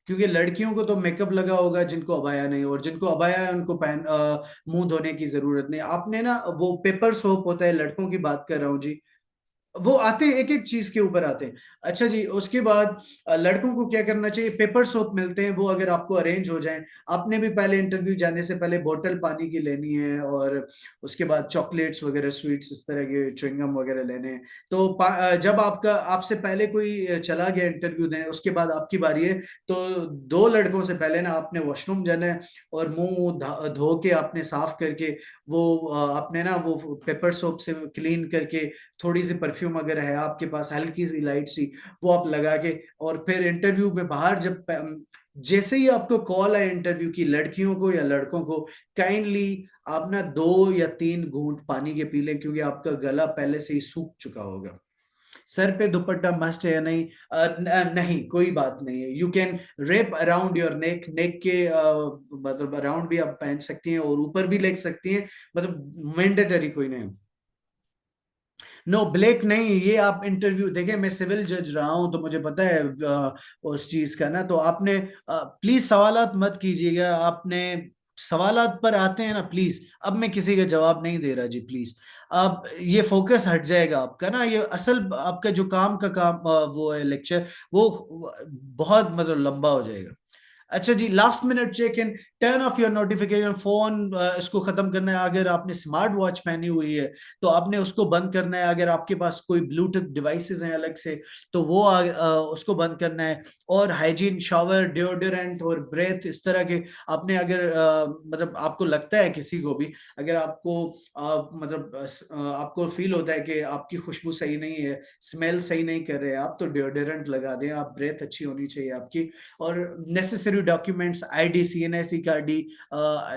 A: क्योंकि लड़कियों को तो मेकअप लगा होगा जिनको अबाया नहीं, और जिनको अबाया है उनको मुंह धोने की जरूरत नहीं। आपने ना वो पेपर सोप होता है, लड़कों की बात कर रहा हूँ जी, वो आते हैं एक एक चीज के ऊपर आते हैं। अच्छा जी, उसके बाद लड़कों को क्या करना चाहिए, पेपर सोप मिलते हैं, वो अगर आपको अरेंज हो जाए। आपने भी पहले इंटरव्यू जाने से पहले बोतल पानी की लेनी है, और उसके बाद चॉकलेट्स वगैरह, स्वीट्स, इस तरह के च्युइंगम वगैरह लेने हैं। तो जब आपका आपसे पहले कोई चला गया इंटरव्यू देने, उसके बाद आपकी बारी है, तो दो लड़कों से पहले ना आपने वॉशरूम जाना है, और मुंह धो के आपने साफ करके वो आपने ना वो पेपर सोप से क्लीन करके, थोड़ी सी परफ्यूम अगर है आपके पास, हल्की सी लाइट सी, वो आप लगा के, और फिर इंटरव्यू में बाहर जब जैसे ही आपको कॉल आए इंटरव्यू की, लड़कियों को या लड़कों को, काइंडली आप ना 2 या 3 घूंट पानी के पी लें, क्योंकि आपका गला पहले से ही सूख चुका होगा। सर पे दुपट्टा मस्ट है या नहीं? नहीं, कोई बात नहीं है। You can wrap around your neck, neck के मतलब अराउंड भी आप पहन सकती हैं, और ऊपर भी ले सकती हैं, मतलब मैंडेटरी कोई नहीं। नो, ब्लैक नहीं। ये आप इंटरव्यू देखें, मैं सिविल जज रहा हूं तो मुझे पता है उस चीज का ना। तो आपने प्लीज सवालात मत कीजिएगा, आपने सवालात पर आते हैं ना प्लीज। अब मैं किसी का जवाब नहीं दे रहा जी, प्लीज। अब ये फोकस हट जाएगा आपका ना, ये असल आपका जो काम का काम वो है लेक्चर, वो बहुत मतलब लंबा हो जाएगा। अच्छा जी, last minute check in, turn off your notification phone, इसको खत्म करना है। अगर आपने स्मार्ट वॉच पहनी हुई है तो आपने उसको बंद करना है। अगर आपके पास कोई ब्लूटूथ डिवाइसेस हैं अलग से, तो वो उसको बंद करना है। और हाइजीन, शावर, डिओडोरेंट और ब्रेथ, इस तरह के आपने अगर मतलब आपको लगता है किसी को भी, अगर आपको मतलब आपको फील होता है कि आपकी खुशबू सही नहीं है, स्मेल सही नहीं कर रहे हैं आप, तो डिओडोरेंट लगा दें आप, ब्रेथ अच्छी होनी चाहिए आपकी। और necessary documents, ID, CNSC card,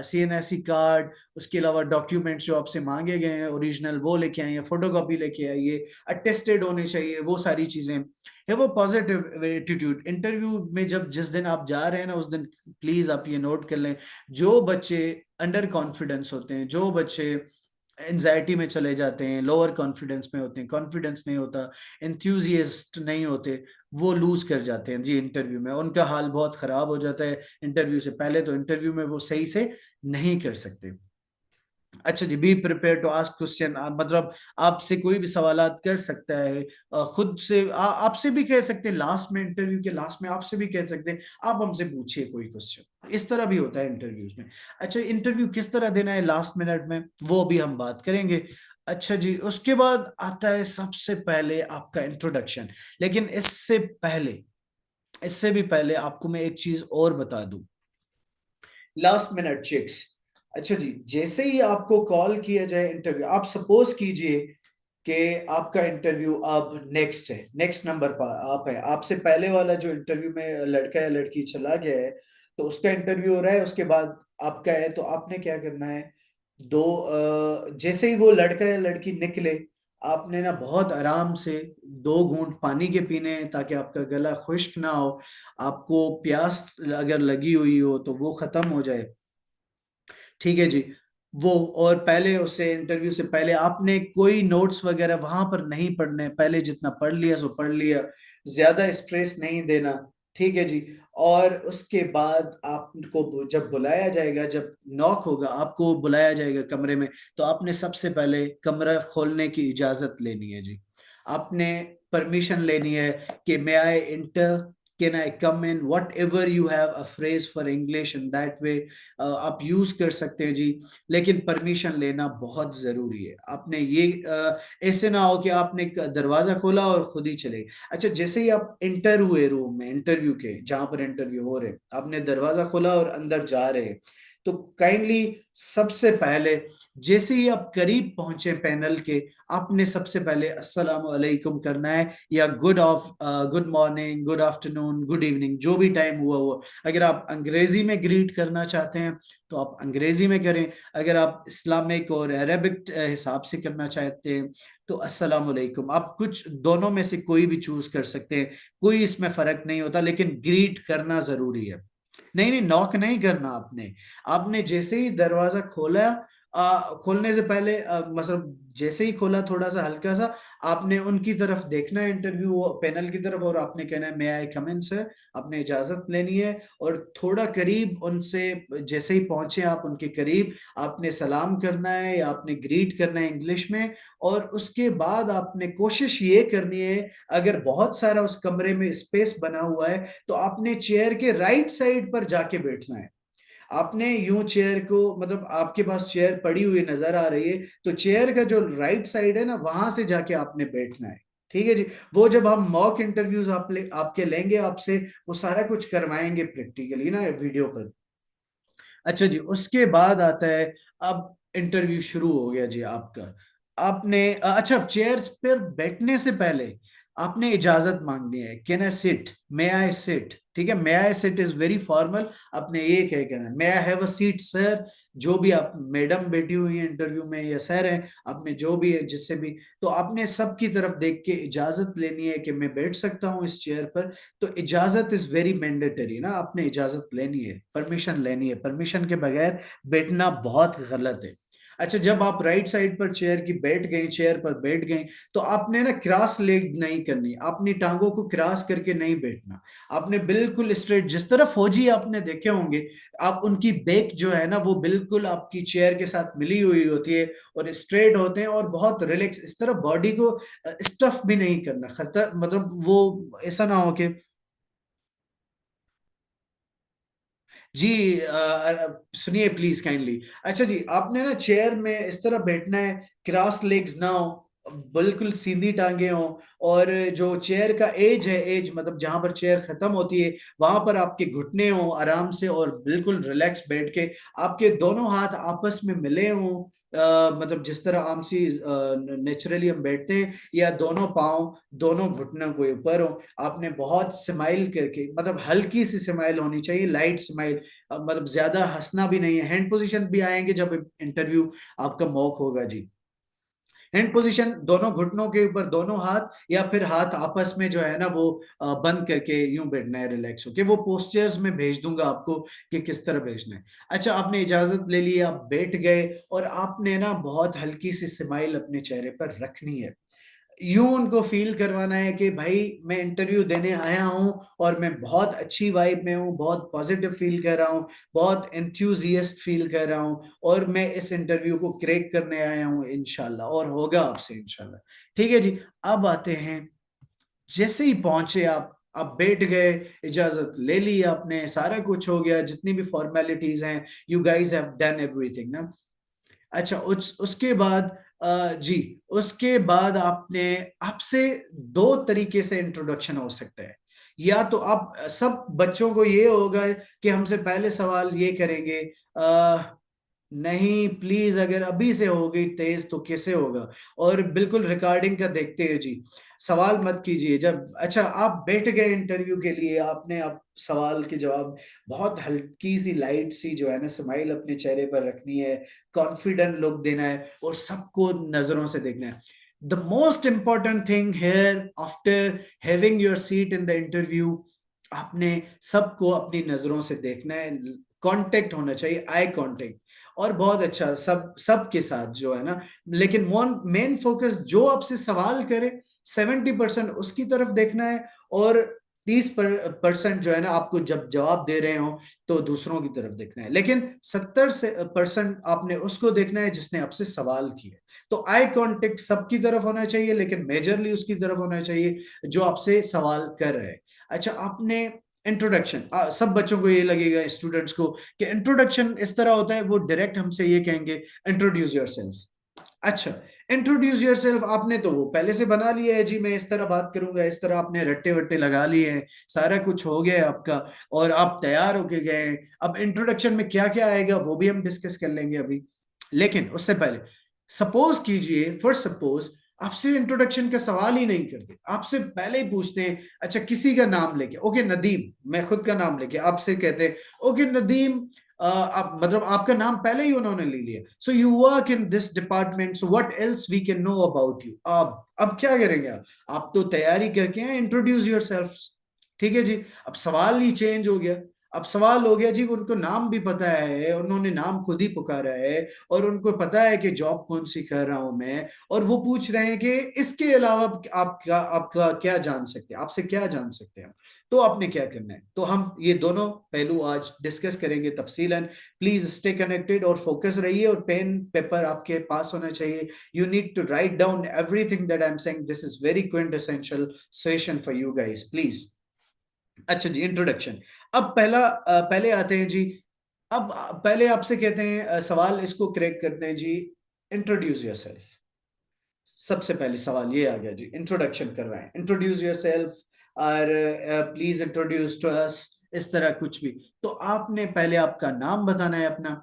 A: CNSC card, उसके अलावा डॉक्यूमेंट्स जो आपसे मांगे गए हैं ओरिजिनल, वो लेके आइए, फोटोकॉपी लेके आइए, अटेस्टेड होने चाहिए, वो सारी चीजें है। वो पॉजिटिव एटीट्यूड इंटरव्यू में, जब जिस दिन आप जा रहे हैं ना, उस दिन प्लीज आप ये नोट कर लें, जो बच्चे अंडर कॉन्फिडेंस होते हैं, जो बच्चे एंजाइटी में चले जाते हैं, लोअर कॉन्फिडेंस में होते हैं, कॉन्फिडेंस नहीं होता, एंथ्यूजियास्ट नहीं होते, वो लूज कर जाते हैं जी इंटरव्यू में, उनका हाल बहुत खराब हो जाता है इंटरव्यू से पहले, तो इंटरव्यू में वो सही से नहीं कर सकते। अच्छा जी, be prepare to ask question, मतलब आपसे कोई भी सवालात कर सकता है, खुद से आपसे भी कह सकते हैं, लास्ट में, इंटरव्यू के लास्ट में आपसे भी कह सकते हैं, आप हमसे पूछिए कोई क्वेश्चन, इस तरह भी होता है इंटरव्यूज में। अच्छा, इंटरव्यू किस तरह देना है लास्ट मिनट में, वो भी हम बात करेंगे। अच्छा जी, उसके बाद आता है सबसे पहले आपका इंट्रोडक्शन। लेकिन इससे भी पहले आपको मैं एक चीज और बता दूं, लास्ट मिनट चिट्स। अच्छा जी, जैसे ही आपको कॉल किया जाए इंटरव्यू, आप सपोज कीजिए कि आपका इंटरव्यू अब नेक्स्ट है, नेक्स्ट नंबर पर आप है, आपसे पहले वाला जो इंटरव्यू में लड़का या लड़की चला गया है, तो उसका इंटरव्यू हो रहा है, उसके बाद आपका है, तो आपने क्या करना है, जैसे ही वो लड़का या लड़की निकले, आपने ना बहुत आराम से 2 घूंट पानी के पीने हैं, ताकि आपका गला खुश्क ना हो, आपको प्यास अगर लगी हुई हो तो वो खत्म हो जाए। ठीक है जी, वो, और पहले उससे इंटरव्यू से पहले आपने कोई नोट्स वगैरह वहां पर नहीं पढ़ने, पहले जितना पढ़ लिया सो पढ़ लिया, ज्यादा स्ट्रेस नहीं देना। ठीक है जी। और उसके बाद आपको जब बुलाया जाएगा, जब नॉक होगा, आपको बुलाया जाएगा कमरे में, तो आपने सबसे पहले कमरा खोलने की इजाजत लेनी है जी। आपने परमिशन लेनी है कि may I enter, can I come in, whatever you have a phrase for English in that way, आप यूज कर सकते हैं जी। लेकिन परमिशन लेना बहुत जरूरी है। आपने ये ऐसे ना हो कि आपने एक दरवाजा खोला और खुद ही चले। अच्छा, जैसे ही आप इंटर हुए रूम में, इंटरव्यू के जहां पर इंटरव्यू हो रहे, आपने दरवाजा खोला और अंदर जा रहे, तो काइंडली सबसे पहले, जैसे ही आप करीब पहुंचे पैनल के, आपने सबसे पहले अस्सलाम वालेकुम करना है, या good morning, good afternoon, good evening, जो भी टाइम हुआ हुआ। अगर आप अंग्रेजी में ग्रीट करना चाहते हैं तो आप अंग्रेजी में करें, अगर आप इस्लामिक और अरबिक हिसाब से करना चाहते हैं तो अस्सलाम वालेकुम। आप कुछ दोनों में से कोई भी चूज कर सकते हैं, कोई इसमें फर्क नहीं होता, लेकिन ग्रीट करना जरूरी है। नहीं नहीं, नॉक नहीं करना आपने। आपने जैसे ही दरवाजा खोला, खोलने से पहले मतलब जैसे ही खोला थोड़ा सा हल्का सा, आपने उनकी तरफ देखना है, इंटरव्यू पैनल की तरफ, और आपने कहना है मे आई कम इन सर, आपने इजाजत लेनी है। और थोड़ा करीब उनसे जैसे ही पहुंचे आप उनके करीब, आपने सलाम करना है या आपने ग्रीट करना है इंग्लिश में। और उसके बाद आपने कोशिश ये करनी है, अगर बहुत सारा उस कमरे में स्पेस बना हुआ है तो आपने चेयर के राइट साइड पर जाके बैठना है। आपने यूं चेयर को, मतलब आपके पास चेयर पड़ी हुई नजर आ रही है, तो चेयर का जो राइट साइड है ना, वहां से जाके आपने बैठना है। ठीक है जी। वो जब हम मॉक इंटरव्यूज आपके लेंगे आपसे, वो सारा कुछ करवाएंगे प्रैक्टिकली ना वीडियो पर। अच्छा जी, उसके बाद आता है, अब इंटरव्यू शुरू हो गया जी आपका। आपने अच्छा, चेयर पर बैठने से पहले आपने इजाजत मांगनी है, can I sit, may I sit. ठीक है, may I sit is very formal. आपने ये कह कहना है, may I have a seat sir. जो भी आप मैडम बैठी हुई है इंटरव्यू में या सर हैं, आपने जो भी है जिससे भी, तो आपने सबकी तरफ देख के इजाजत लेनी है कि मैं बैठ सकता हूँ इस चेयर पर। तो इजाजत इज वेरी मैंडेटरी ना, आपने इजाजत लेनी है, परमिशन लेनी है, परमिशन के बगैर बैठना बहुत गलत है। अच्छा, जब आप राइट साइड पर चेयर की बैठ गए, चेयर पर बैठ गए, तो आपने ना क्रॉस लेग नहीं करनी, अपनी टांगों को क्रॉस करके नहीं बैठना। आपने बिल्कुल स्ट्रेट, जिस तरह फौजी आपने देखे होंगे, आप उनकी बैक जो है ना वो बिल्कुल आपकी चेयर के साथ मिली हुई होती है, और स्ट्रेट होते हैं और बहुत रिलैक्स, इस तरह बॉडी को स्टफ भी नहीं करना, खतर मतलब वो ऐसा ना हो कि जी सुनिए प्लीज काइंडली। अच्छा जी, आपने ना चेयर में इस तरह बैठना है, क्रॉस लेग्स ना हो, बिल्कुल सीधी टांगे हो। और जो चेयर का एज है, एज मतलब जहां पर चेयर खत्म होती है, वहां पर आपके घुटने हो आराम से, और बिल्कुल रिलैक्स बैठ के आपके दोनों हाथ आपस में मिले हों। मतलब जिस तरह आम सी नेचुरली हम बैठते हैं, या दोनों पाँव दोनों घुटनों के ऊपर हो। आपने बहुत स्माइल करके, मतलब हल्की सी स्माइल होनी चाहिए, लाइट स्माइल, मतलब ज्यादा हंसना भी नहीं है। हैंड पोजीशन भी आएंगे जब इंटरव्यू आपका मॉक होगा जी। हैंड पोजीशन, दोनों घुटनों के ऊपर दोनों हाथ, या फिर हाथ आपस में जो है ना वो बंद करके यूं बैठना है, रिलैक्स होके। वो पोस्चर्स में भेज दूंगा आपको कि किस तरह भेजना है। अच्छा, आपने इजाजत ले ली, आप बैठ गए, और आपने ना बहुत हल्की सी स्माइल अपने चेहरे पर रखनी है। यूं उनको फील करवाना है कि भाई मैं इंटरव्यू देने आया हूं, और मैं बहुत अच्छी वाइब में हूं, बहुत पॉजिटिव फील कर रहा हूं, बहुत एंथुजियास्ट फील कर रहा हूं, और मैं इस इंटरव्यू को क्रैक करने आया हूं इंशाल्लाह, और होगा आपसे इंशाल्लाह। ठीक है जी। अब आते हैं, जैसे ही पहुंचे आप बैठ गए, इजाजत ले ली आपने, सारा कुछ हो गया, जितनी भी फॉर्मेलिटीज हैं, you guys have done everything ना। अच्छा, उसके बाद जी, उसके बाद आपने, आपसे दो तरीके से इंट्रोडक्शन हो सकता है। या तो आप, सब बच्चों को ये होगा कि हमसे पहले सवाल ये करेंगे, नहीं प्लीज, अगर अभी से हो गई तेज तो कैसे होगा, और बिल्कुल रिकॉर्डिंग का देखते हैं जी, सवाल मत कीजिए जब। अच्छा, आप बैठ गए इंटरव्यू के लिए, आपने आप सवाल के जवाब, बहुत हल्की सी लाइट सी जो है ना स्माइल अपने चेहरे पर रखनी है, कॉन्फिडेंट लुक देना है, और सबको नजरों से देखना है। The most important thing here after having your seat in the interview, आपने सबको अपनी नजरों से देखना है, कांटेक्ट होना चाहिए, आई कांटेक्ट। और बहुत अच्छा, सब के साथ जो है ना, लेकिन मेन फोकस जो आपसे सवाल करे, 70% उसकी तरफ देखना है, और 30% जो है ना, आपको जब जवाब दे रहे हो तो दूसरों की तरफ देखना है, लेकिन 70% आपने उसको देखना है जिसने आपसे सवाल किया। तो आई कांटेक्ट सबकी तरफ होना चाहिए, लेकिन मेजरली उसकी तरफ होना चाहिए जो आपसे सवाल कर रहे हैं। अच्छा, आपने इंट्रोडक्शन, सब बच्चों को ये लगेगा, स्टूडेंट्स को, कि इंट्रोडक्शन इस तरह होता है, वो डायरेक्ट हमसे ये कहेंगे, इंट्रोड्यूस योरसेल्फ। अच्छा, इंट्रोड्यूस योरसेल्फ आपने तो वो पहले से बना लिया है जी, मैं इस तरह बात करूंगा, इस तरह आपने रट्टे वट्टे लगा लिए हैं, सारा कुछ हो गया है आपका, और आप तैयार होके गए हैं। अब इंट्रोडक्शन में क्या क्या आएगा वो भी हम डिस्कस कर लेंगे अभी, लेकिन उससे पहले, सपोज कीजिए, फर्स्ट सपोज, आपसे इंट्रोडक्शन का सवाल ही नहीं करते, आपसे पहले ही पूछते हैं, अच्छा किसी का नाम लेके, ओके नदीम, मैं खुद का नाम लेके आपसे कहते हैं, ओके नदीम, आप मतलब आपका नाम पहले ही उन्होंने ले लिया, so you work in this department, so what else we can know about you. अब क्या करेंगे आप तो तैयारी करके हैं, इंट्रोड्यूस योरसेल्फ। ठीक है जी। अब सवाल ही चेंज हो गया। अब सवाल हो गया जी, उनको नाम भी पता है, उन्होंने नाम खुद ही पुकारा है, और उनको पता है कि जॉब कौन सी कर रहा हूं मैं, और वो पूछ रहे हैं कि इसके अलावा आपका क्या जान सकते हैं, आपसे क्या जान सकते हैं, तो आपने क्या करना है। तो हम ये दोनों पहलू आज डिस्कस करेंगे तफसीलन। प्लीज स्टे कनेक्टेड और फोकस रहिए, और पेन पेपर आपके पास होना चाहिए। You need to write down everything that I am saying, this is very quintessential session for you guys, please. अच्छा जी, इंट्रोडक्शन। अब पहले आते हैं जी। अब पहले आपसे कहते हैं, सवाल इसको क्रैक करते हैं जी। Introduce yourself. सबसे पहले सवाल ये आ गया जी, इंट्रोडक्शन करवाएं, इंट्रोड्यूस योरसेल्फ, और प्लीज इंट्रोड्यूस टू अस, इस तरह कुछ भी। तो आपने पहले आपका नाम बताना है अपना,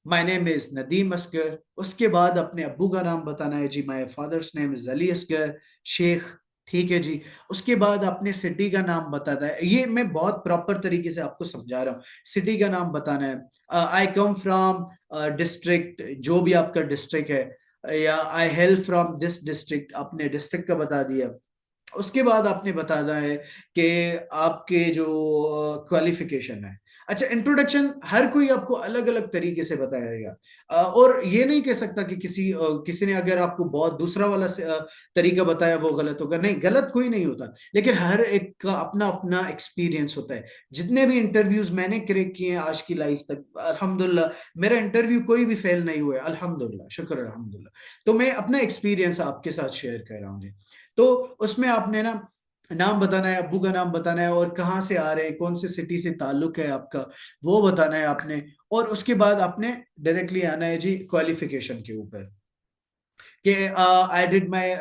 A: my name is Nadeem Asghar. उसके बाद अपने अब्बू का नाम बताना है जी, my father's name is Ali Asghar Sheikh. ठीक है जी। उसके बाद अपने सिटी का नाम बताना है, ये मैं बहुत प्रॉपर तरीके से आपको समझा रहा हूँ। सिटी का नाम बताना है, आई कम फ्रॉम डिस्ट्रिक्ट, जो भी आपका डिस्ट्रिक्ट है, या I help from this district, अपने डिस्ट्रिक्ट का बता दिया। उसके बाद आपने बताना है कि आपके जो क्वालिफिकेशन है। अच्छा, इंट्रोडक्शन हर कोई आपको अलग अलग तरीके से बताएगा, और ये नहीं कह सकता कि किसी ने अगर आपको बहुत दूसरा वाला तरीका बताया वो गलत होगा, नहीं, गलत कोई नहीं होता, लेकिन हर एक का अपना अपना एक्सपीरियंस होता है। जितने भी इंटरव्यूज मैंने क्रैक किए हैं आज की लाइफ तक, अल्हम्दुलिल्लाह, मेरा इंटरव्यू कोई भी फेल नहीं हुआ है, अल्हम्दुलिल्लाह, शुक्र अल्हम्दुलिल्लाह। तो मैं अपना एक्सपीरियंस आपके साथ शेयर कर रहा हूँ जी। तो उसमें आपने ना नाम बताना है, अब्बू का नाम बताना है, और कहाँ से आ रहे हैं, कौन से सिटी से ताल्लुक है आपका, वो बताना है आपने। और उसके बाद आपने डायरेक्टली आना है जी क्वालिफिकेशन के ऊपर, कि आई did my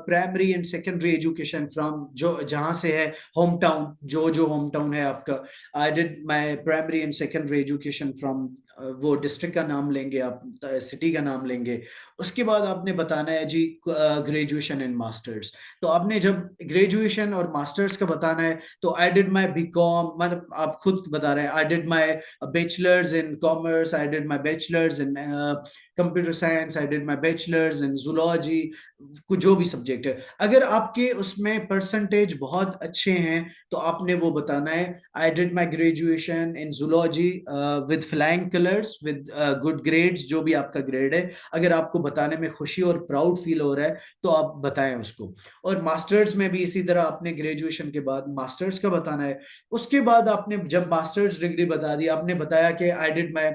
A: primary and secondary education from, जो जहाँ से है होम टाउन, जो होम टाउन है आपका। आई did my primary and secondary education from, वो डिस्ट्रिक्ट का नाम लेंगे आप, सिटी का नाम लेंगे। उसके बाद आपने बताना है जी ग्रेजुएशन एंड मास्टर्स। तो आपने जब ग्रेजुएशन और मास्टर्स का बताना है, तो I did my B com, मतलब आप खुद बता रहे हैं, I did my bachelors in commerce, I did my bachelors in computer science, I did my bachelors in zoology, जो भी सब्जेक्ट है। अगर आपके उसमें परसेंटेज बहुत अच्छे हैं, तो आपने वो बताना है, आई did my graduation in zoology with flying colours, with good grades, जो भी आपका ग्रेड है। अगर आपको बताने में खुशी और प्राउड फील हो रहा है, तो आप बताएं उसको। और मास्टर्स में भी इसी तरह आपने ग्रेजुएशन के बाद मास्टर्स का बताना है। उसके बाद आपने जब मास्टर्स डिग्री बता दी, आपने बताया कि आई did my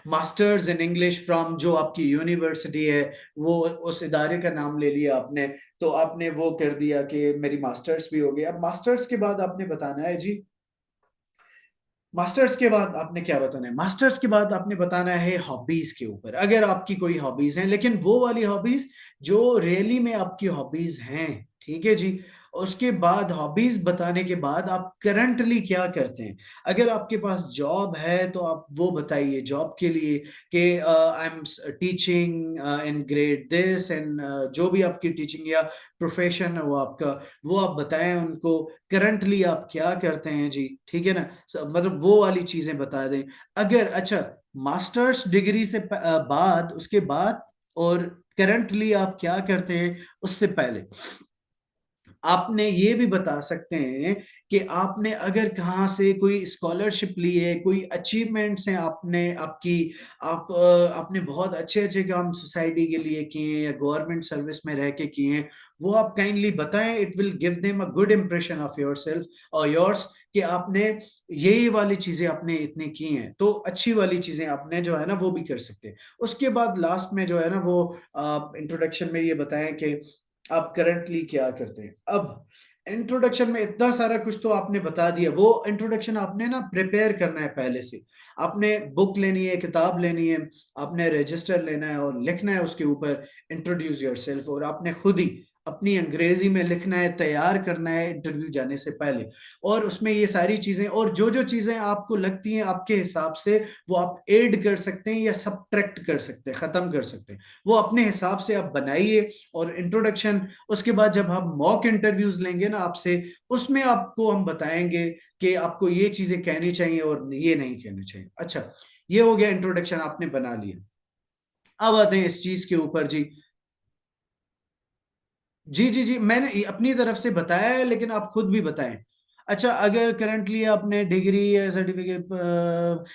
A: masters in English from, जो आपकी यूनिवर्सिटी है, वो उस इदारे का नाम ले लिया आपने। तो आपने वो कर दिया कि मेरी मास्टर्स भी हो गई। अब मास्टर्स के बाद आपने बताना है जी, मास्टर्स के बाद आपने क्या बताना है, मास्टर्स के बाद आपने बताना है हॉबीज के ऊपर, अगर आपकी कोई हॉबीज हैं, लेकिन वो वाली हॉबीज जो रियली में आपकी हॉबीज हैं। ठीक है जी। उसके बाद हॉबीज बताने के बाद आप करंटली क्या करते हैं। अगर आपके पास जॉब है, तो आप वो बताइए जॉब के लिए, कि I am teaching in grade this, and जो भी आपकी टीचिंग या प्रोफेशन है वो आपका, वो आप बताएं उनको, करंटली आप क्या करते हैं जी। ठीक है ना, मतलब वो वाली चीजें बता दें। अगर अच्छा, मास्टर्स डिग्री से बाद, उसके बाद, और करंटली आप क्या करते हैं उससे पहले, आपने ये भी बता सकते हैं कि आपने अगर कहाँ से कोई स्कॉलरशिप ली है, कोई अचीवमेंट्स हैं आपने, आपने बहुत अच्छे अच्छे काम सोसाइटी के लिए किए हैं, या गवर्नमेंट सर्विस में रह के किए हैं, वो आप काइंडली बताएं। It will give them a good impression of your self और योर्स, कि आपने ये वाली चीजें आपने इतनी की हैं, तो अच्छी वाली चीजें आपने जो है ना वो भी कर सकते हैं। उसके बाद लास्ट में जो है ना वो इंट्रोडक्शन में ये बताएं कि आप करंटली क्या करते हैं। अब इंट्रोडक्शन में इतना सारा कुछ तो आपने बता दिया, वो इंट्रोडक्शन आपने ना प्रिपेयर करना है पहले से। आपने बुक लेनी है, किताब लेनी है, आपने रजिस्टर लेना है और लिखना है उसके ऊपर इंट्रोड्यूस योरसेल्फ, और आपने खुद ही अपनी अंग्रेजी में लिखना है, तैयार करना है इंटरव्यू जाने से पहले। और उसमें ये सारी चीजें, और जो जो चीजें आपको लगती हैं आपके हिसाब से, वो आप ऐड कर सकते हैं या सब्ट्रैक्ट कर सकते हैं, खत्म कर सकते हैं, वो अपने हिसाब से आप बनाइए। और इंट्रोडक्शन, उसके बाद जब हम मॉक इंटरव्यूज लेंगे ना आपसे, उसमें आपको हम बताएंगे कि आपको ये चीजें कहनी चाहिए और ये नहीं कहनी चाहिए। अच्छा, ये हो गया इंट्रोडक्शन, आपने बना लिया। अब आते हैं इस चीज के ऊपर जी। जी जी जी, मैंने अपनी तरफ से बताया है, लेकिन आप खुद भी बताएं। अच्छा, अगर करंटली आपने डिग्री या सर्टिफिकेट,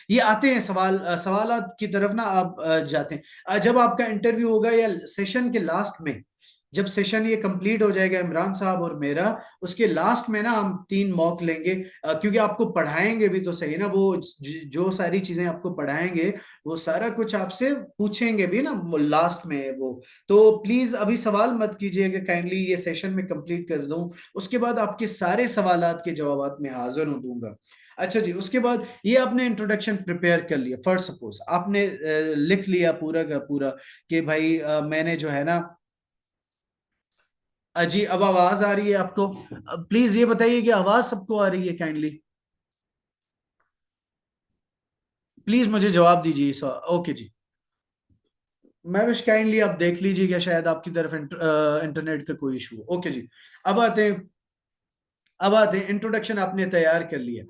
A: ये आते हैं सवाल, सवालात की तरफ ना आप जाते हैं। जब आपका इंटरव्यू होगा या सेशन के लास्ट में, जब सेशन ये कंप्लीट हो जाएगा इमरान साहब और मेरा, उसके लास्ट में ना हम 3 मॉक लेंगे, क्योंकि आपको पढ़ाएंगे भी तो सही ना, वो जो सारी चीजें आपको पढ़ाएंगे वो सारा कुछ आपसे पूछेंगे भी ना लास्ट में वो। तो प्लीज अभी सवाल मत कीजिएगा, काइंडली ये सेशन में कंप्लीट कर दूं, उसके बाद आपके सारे सवालात के जवाब मैं हाजिर हूं दूंगा। अच्छा जी, उसके बाद ये आपने इंट्रोडक्शन प्रिपेयर कर लिया, फर्स्ट सपोज आपने लिख लिया पूरा का पूरा कि भाई मैंने जो है ना, जी अब आवाज आ रही है आपको? प्लीज ये बताइए कि आवाज सबको आ रही है काइंडली, प्लीज मुझे जवाब दीजिए सर। ओके जी, मैं विश काइंडली आप देख लीजिएगा, शायद आपकी तरफ इंटरनेट का कोई इशू। ओके जी, अब आते हैं, अब आते हैं इंट्रोडक्शन आपने तैयार कर लिया।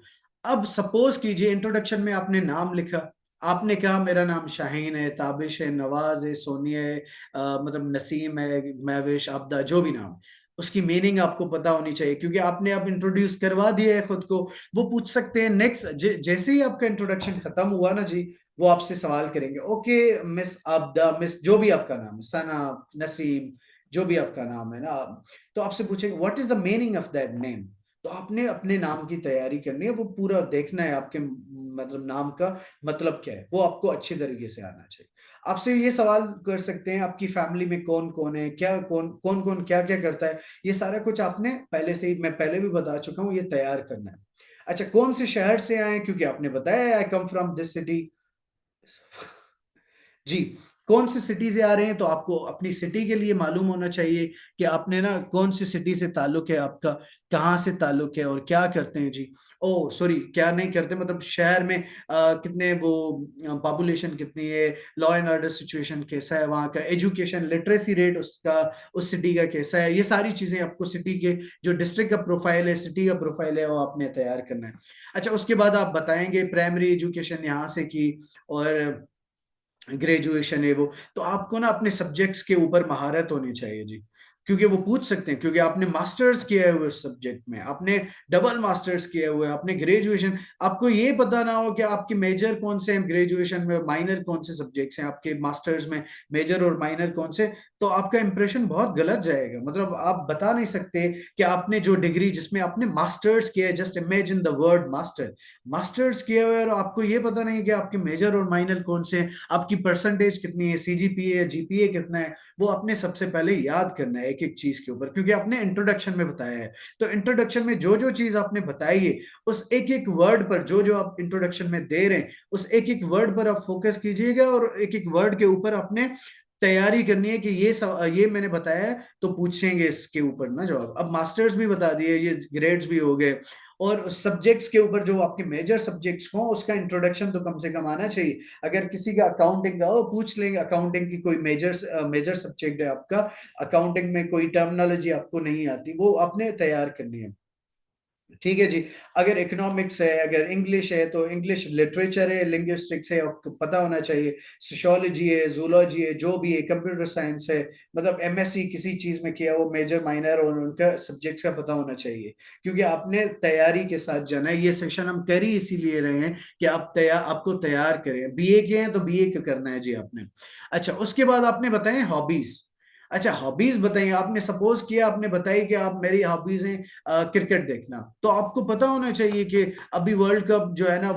A: अब सपोज कीजिए इंट्रोडक्शन में आपने नाम लिखा, आपने कहा मेरा नाम शाहीन है, ताबिश है, नवाज है, सोनिया है, मतलब नसीम है, महविश, आबदा, जो भी नाम, उसकी मीनिंग आपको पता होनी चाहिए, क्योंकि आपने अब इंट्रोड्यूस करवा दिया है खुद को। वो पूछ सकते हैं नेक्स्ट, जैसे ही आपका इंट्रोडक्शन खत्म हुआ ना जी, वो आपसे सवाल करेंगे, ओके मिस आबदा, मिस जो भी आपका नाम है, सना, नसीम, जो भी आपका नाम है ना, तो आपसे पूछेंगे what is the meaning of that name. तो आपने अपने नाम की तैयारी करनी है, वो पूरा देखना है आपके मतलब नाम का मतलब क्या है, वो आपको अच्छे तरीके से आना चाहिए। आपसे ये सवाल कर सकते हैं आपकी फैमिली में कौन कौन है, क्या कौन कौन कौन क्या क्या करता है, ये सारा कुछ आपने पहले से ही, मैं पहले भी बता चुका हूँ, ये तैयार करना है। अच्छा, कौन से शहर से आए, क्योंकि आपने बताया आई कम फ्रॉम दिस सिटी, जी, कौन सी सिटी से आ रहे हैं, तो आपको अपनी सिटी के लिए मालूम होना चाहिए कि आपने ना कौन सी सिटी से ताल्लुक है आपका, कहाँ से ताल्लुक है और क्या करते हैं जी। ओ सॉरी, क्या नहीं करते, मतलब शहर में कितने वो पॉपुलेशन कितनी है, लॉ एंड ऑर्डर सिचुएशन कैसा है वहाँ का, एजुकेशन लिटरेसी रेट उसका, उस सिटी का कैसा है, ये सारी चीजें आपको सिटी के, जो डिस्ट्रिक्ट का प्रोफाइल है, सिटी का प्रोफाइल है, वो आपने तैयार करना है। अच्छा, उसके बाद आप बताएंगे प्राइमरी एजुकेशन यहाँ से की और ग्रेजुएशन है वो, तो आपको ना अपने सब्जेक्ट्स के ऊपर महारत होनी चाहिए जी, क्योंकि वो पूछ सकते हैं, क्योंकि आपने मास्टर्स किया है उस सब्जेक्ट में, आपने डबल मास्टर्स किया हुआ है, आपने ग्रेजुएशन, आपको ये पता ना हो कि आपके मेजर कौन से हैं ग्रेजुएशन में, माइनर कौन से सब्जेक्ट्स हैं आपके मास्टर्स में, मेजर और माइनर कौन से, तो आपका इंप्रेशन बहुत गलत जाएगा। मतलब आप बता नहीं सकते कि आपने जो डिग्री जिसमें आपने मास्टर्स किया है, just imagine the word master, masters किया हुआ है, और आपको ये पता नहीं कि आपके मेजर और माइनर कौन से हैं, आपकी परसेंटेज कितनी है, सीजीपीए जीपीए कितना है, वो अपने सबसे पहले याद करना है एक एक चीज के ऊपर, क्योंकि आपने इंट्रोडक्शन में बताया है। तो इंट्रोडक्शन में जो जो चीज आपने बताई है, उस एक एक वर्ड पर, जो जो आप इंट्रोडक्शन में दे रहे हैं, उस एक एक वर्ड पर आप फोकस कीजिएगा, और एक एक वर्ड के ऊपर आपने तैयारी करनी है कि ये मैंने बताया है, तो पूछेंगे इसके ऊपर ना जवाब। अब मास्टर्स भी बता दिए, ये ग्रेड्स भी हो गए, और सब्जेक्ट्स के ऊपर जो आपके मेजर सब्जेक्ट्स हो, उसका इंट्रोडक्शन तो कम से कम आना चाहिए। अगर किसी का अकाउंटिंग का हो, पूछ लेंगे अकाउंटिंग की कोई मेजर मेजर सब्जेक्ट है आपका, अकाउंटिंग में कोई टर्मिनोलॉजी आपको नहीं आती, वो आपने तैयार करनी है। ठीक है जी, अगर इकोनॉमिक्स है, अगर इंग्लिश है, तो इंग्लिश लिटरेचर है, लिंग्विस्टिक्स है, आपको पता होना चाहिए, सोशियोलॉजी है, जूलॉजी है, जो भी है, कंप्यूटर साइंस है, मतलब एमएससी किसी चीज में किया, वो मेजर माइनर और उनका सब्जेक्ट्स का पता होना चाहिए, क्योंकि आपने तैयारी के साथ जाना है। ये सेशन हम कर ही इसीलिए रहे हैं कि आप तैयार, आपको तैयार करें, बीए के हैं तो बीए करना है जी आपने। अच्छा, उसके बाद आपने बताए हॉबीज। अच्छा, हॉबीज बताइए, आपने सपोज किया, आपने बताई कि आप, मेरी हॉबीज हैं क्रिकेट देखना, तो आपको पता होना चाहिए कि अभी वर्ल्ड कप जो है ना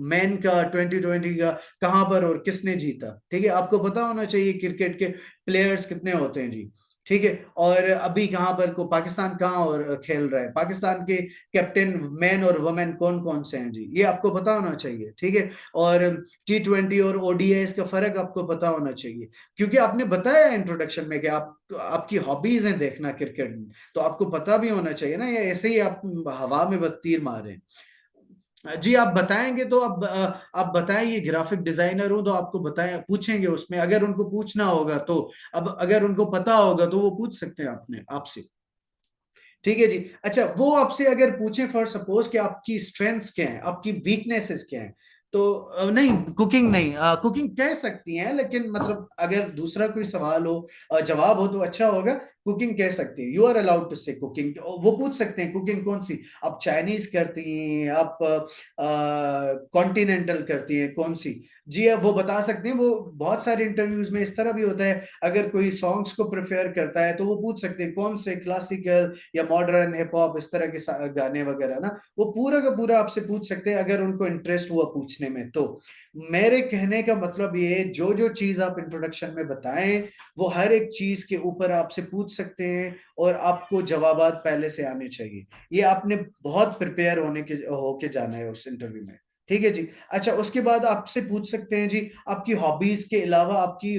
A: मैन का 2020 का, कहां पर और किसने जीता, ठीक है, आपको पता होना चाहिए क्रिकेट के प्लेयर्स कितने होते हैं जी। ठीक है, और अभी कहां पर को पाकिस्तान कहाँ और खेल रहा है, पाकिस्तान के कैप्टन मैन और वुमेन कौन कौन से हैं जी, ये आपको पता होना चाहिए। ठीक है, और T20 और ओडीआई का फर्क आपको पता होना चाहिए, क्योंकि आपने बताया इंट्रोडक्शन में कि आप, आपकी हॉबीज हैं देखना क्रिकेट, तो आपको पता भी होना चाहिए ना, ये ऐसे ही आप हवा में बस तीर मारे। जी, आप बताएंगे तो आप बताएं, ये ग्राफिक डिजाइनर हूं, तो आपको बताएं, पूछेंगे उसमें, अगर उनको पूछना होगा तो, अब अगर उनको पता होगा तो वो पूछ सकते हैं आपने आपसे। ठीक है जी। अच्छा, वो आपसे अगर पूछे फॉर सपोज कि आपकी स्ट्रेंथ्स क्या हैं, आपकी वीकनेसेस क्या हैं, तो नहीं, कुकिंग नहीं, कुकिंग कह सकती हैं, लेकिन मतलब अगर दूसरा कोई सवाल हो, जवाब हो तो अच्छा होगा। कुकिंग कह सकती हैं, यू आर अलाउड टू से कुकिंग। वो पूछ सकते हैं कुकिंग कौन सी, आप चाइनीज करती हैं, आप कॉन्टिनेंटल करती हैं, कौन सी। जी अब वो बता सकते हैं। वो बहुत सारे इंटरव्यूज में इस तरह भी होता है, अगर कोई सॉन्ग्स को प्रेफर करता है तो वो पूछ सकते हैं कौन से, क्लासिकल या मॉडर्न, हिप हॉप, इस तरह के गाने वगैरह ना, वो पूरा का पूरा आपसे पूछ सकते हैं अगर उनको इंटरेस्ट हुआ पूछने में तो। मेरे कहने का मतलब ये, जो जो चीज आप इंट्रोडक्शन में बताएं वो हर एक चीज के ऊपर आपसे पूछ सकते हैं, और आपको जवाबात पहले से आने चाहिए। ये आपने बहुत प्रिपेयर होके जाना है उस इंटरव्यू में। ठीक है जी। अच्छा, उसके बाद आपसे पूछ सकते हैं जी, आपकी हॉबीज के अलावा आपकी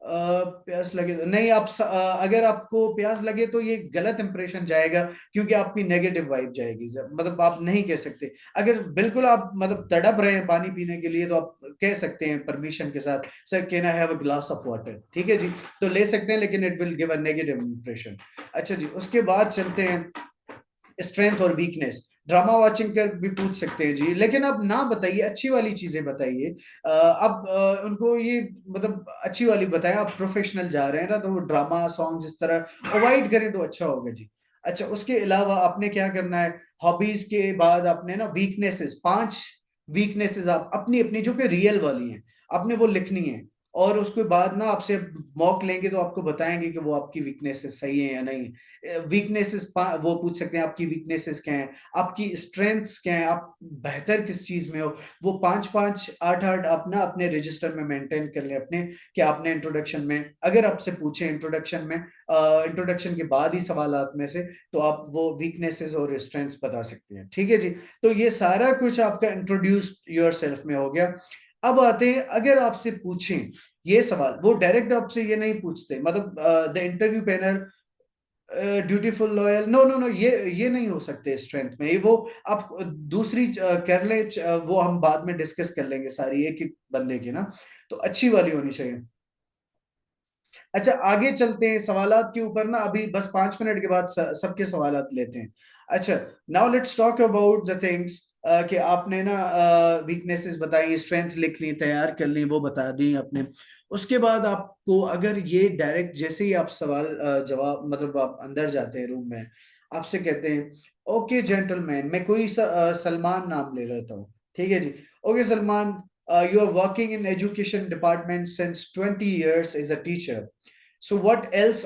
A: प्यास लगे नहीं, अगर आपको प्यास लगे तो ये गलत इंप्रेशन जाएगा, क्योंकि आपकी नेगेटिव वाइब जाएगी, मतलब आप नहीं कह सकते। अगर बिल्कुल आप मतलब तड़प रहे हैं पानी पीने के लिए, तो आप कह सकते हैं परमिशन के साथ, sir can I have a glass of water, ठीक है जी, तो ले सकते हैं, लेकिन it will give a negative impression. अच्छा जी, उसके बाद चलते हैं स्ट्रेंथ और वीकनेस। ड्रामा वॉचिंग कर भी पूछ सकते हैं जी, लेकिन अब ना बताइए, अच्छी वाली चीजें बताइए। अब उनको ये मतलब अच्छी वाली बताएं, आप प्रोफेशनल जा रहे हैं ना, तो वो ड्रामा सॉन्ग इस तरह अवॉइड करें तो अच्छा होगा जी। अच्छा, उसके अलावा आपने क्या करना है, हॉबीज के बाद आपने ना वीकनेसेस, 5 वीकनेसेस आप अपनी अपनी जो कि रियल वाली हैं, आपने वो लिखनी है। और उसके बाद ना आपसे मॉक लेंगे तो आपको बताएंगे कि वो आपकी वीकनेसेस सही है या नहीं। वीकनेसेस वो पूछ सकते हैं, आपकी वीकनेसेस क्या हैं, आपकी स्ट्रेंथ्स क्या हैं, आप बेहतर किस चीज में हो। वो 5 5 8 8 अपना अपने रजिस्टर में मेंटेन कर ले अपने, कि आपने इंट्रोडक्शन में, अगर आपसे पूछे इंट्रोडक्शन में, इंट्रोडक्शन के बाद ही सवालात में से, तो आप वो वीकनेसेस और स्ट्रेंथ्स बता सकते हैं। ठीक है जी। तो ये सारा कुछ आपका इंट्रोड्यूस योर सेल्फ में हो गया। अब आते हैं, अगर आपसे पूछें ये सवाल, वो डायरेक्ट आपसे ये नहीं पूछते, मतलब the interview panel dutiful, loyal, no no no, ये नहीं हो सकते स्ट्रेंथ में। ये वो आप दूसरी कर ले, वो हम बाद में डिस्कस कर लेंगे सारी एक एक बंदे की ना, तो अच्छी वाली होनी चाहिए। अच्छा, आगे चलते हैं सवालात के ऊपर ना, अभी बस 5 मिनट के बाद सबके सवालात लेते हैं। अच्छा, now let's talk about the things, कि आपने ना वीकनेसेस बताई, स्ट्रेंथ लिख ली, तैयार कर ली, वो बता दी आपने। उसके बाद आपको अगर ये डायरेक्ट जैसे ही आप सवाल जवाब, मतलब आप अंदर जाते हैं रूम में, आपसे कहते हैं ओके जेंटलमैन, मैं कोई सलमान नाम ले लेता हूँ, ठीक है जी। Okay Salman, you are working in education department since 20 years as a teacher. So what else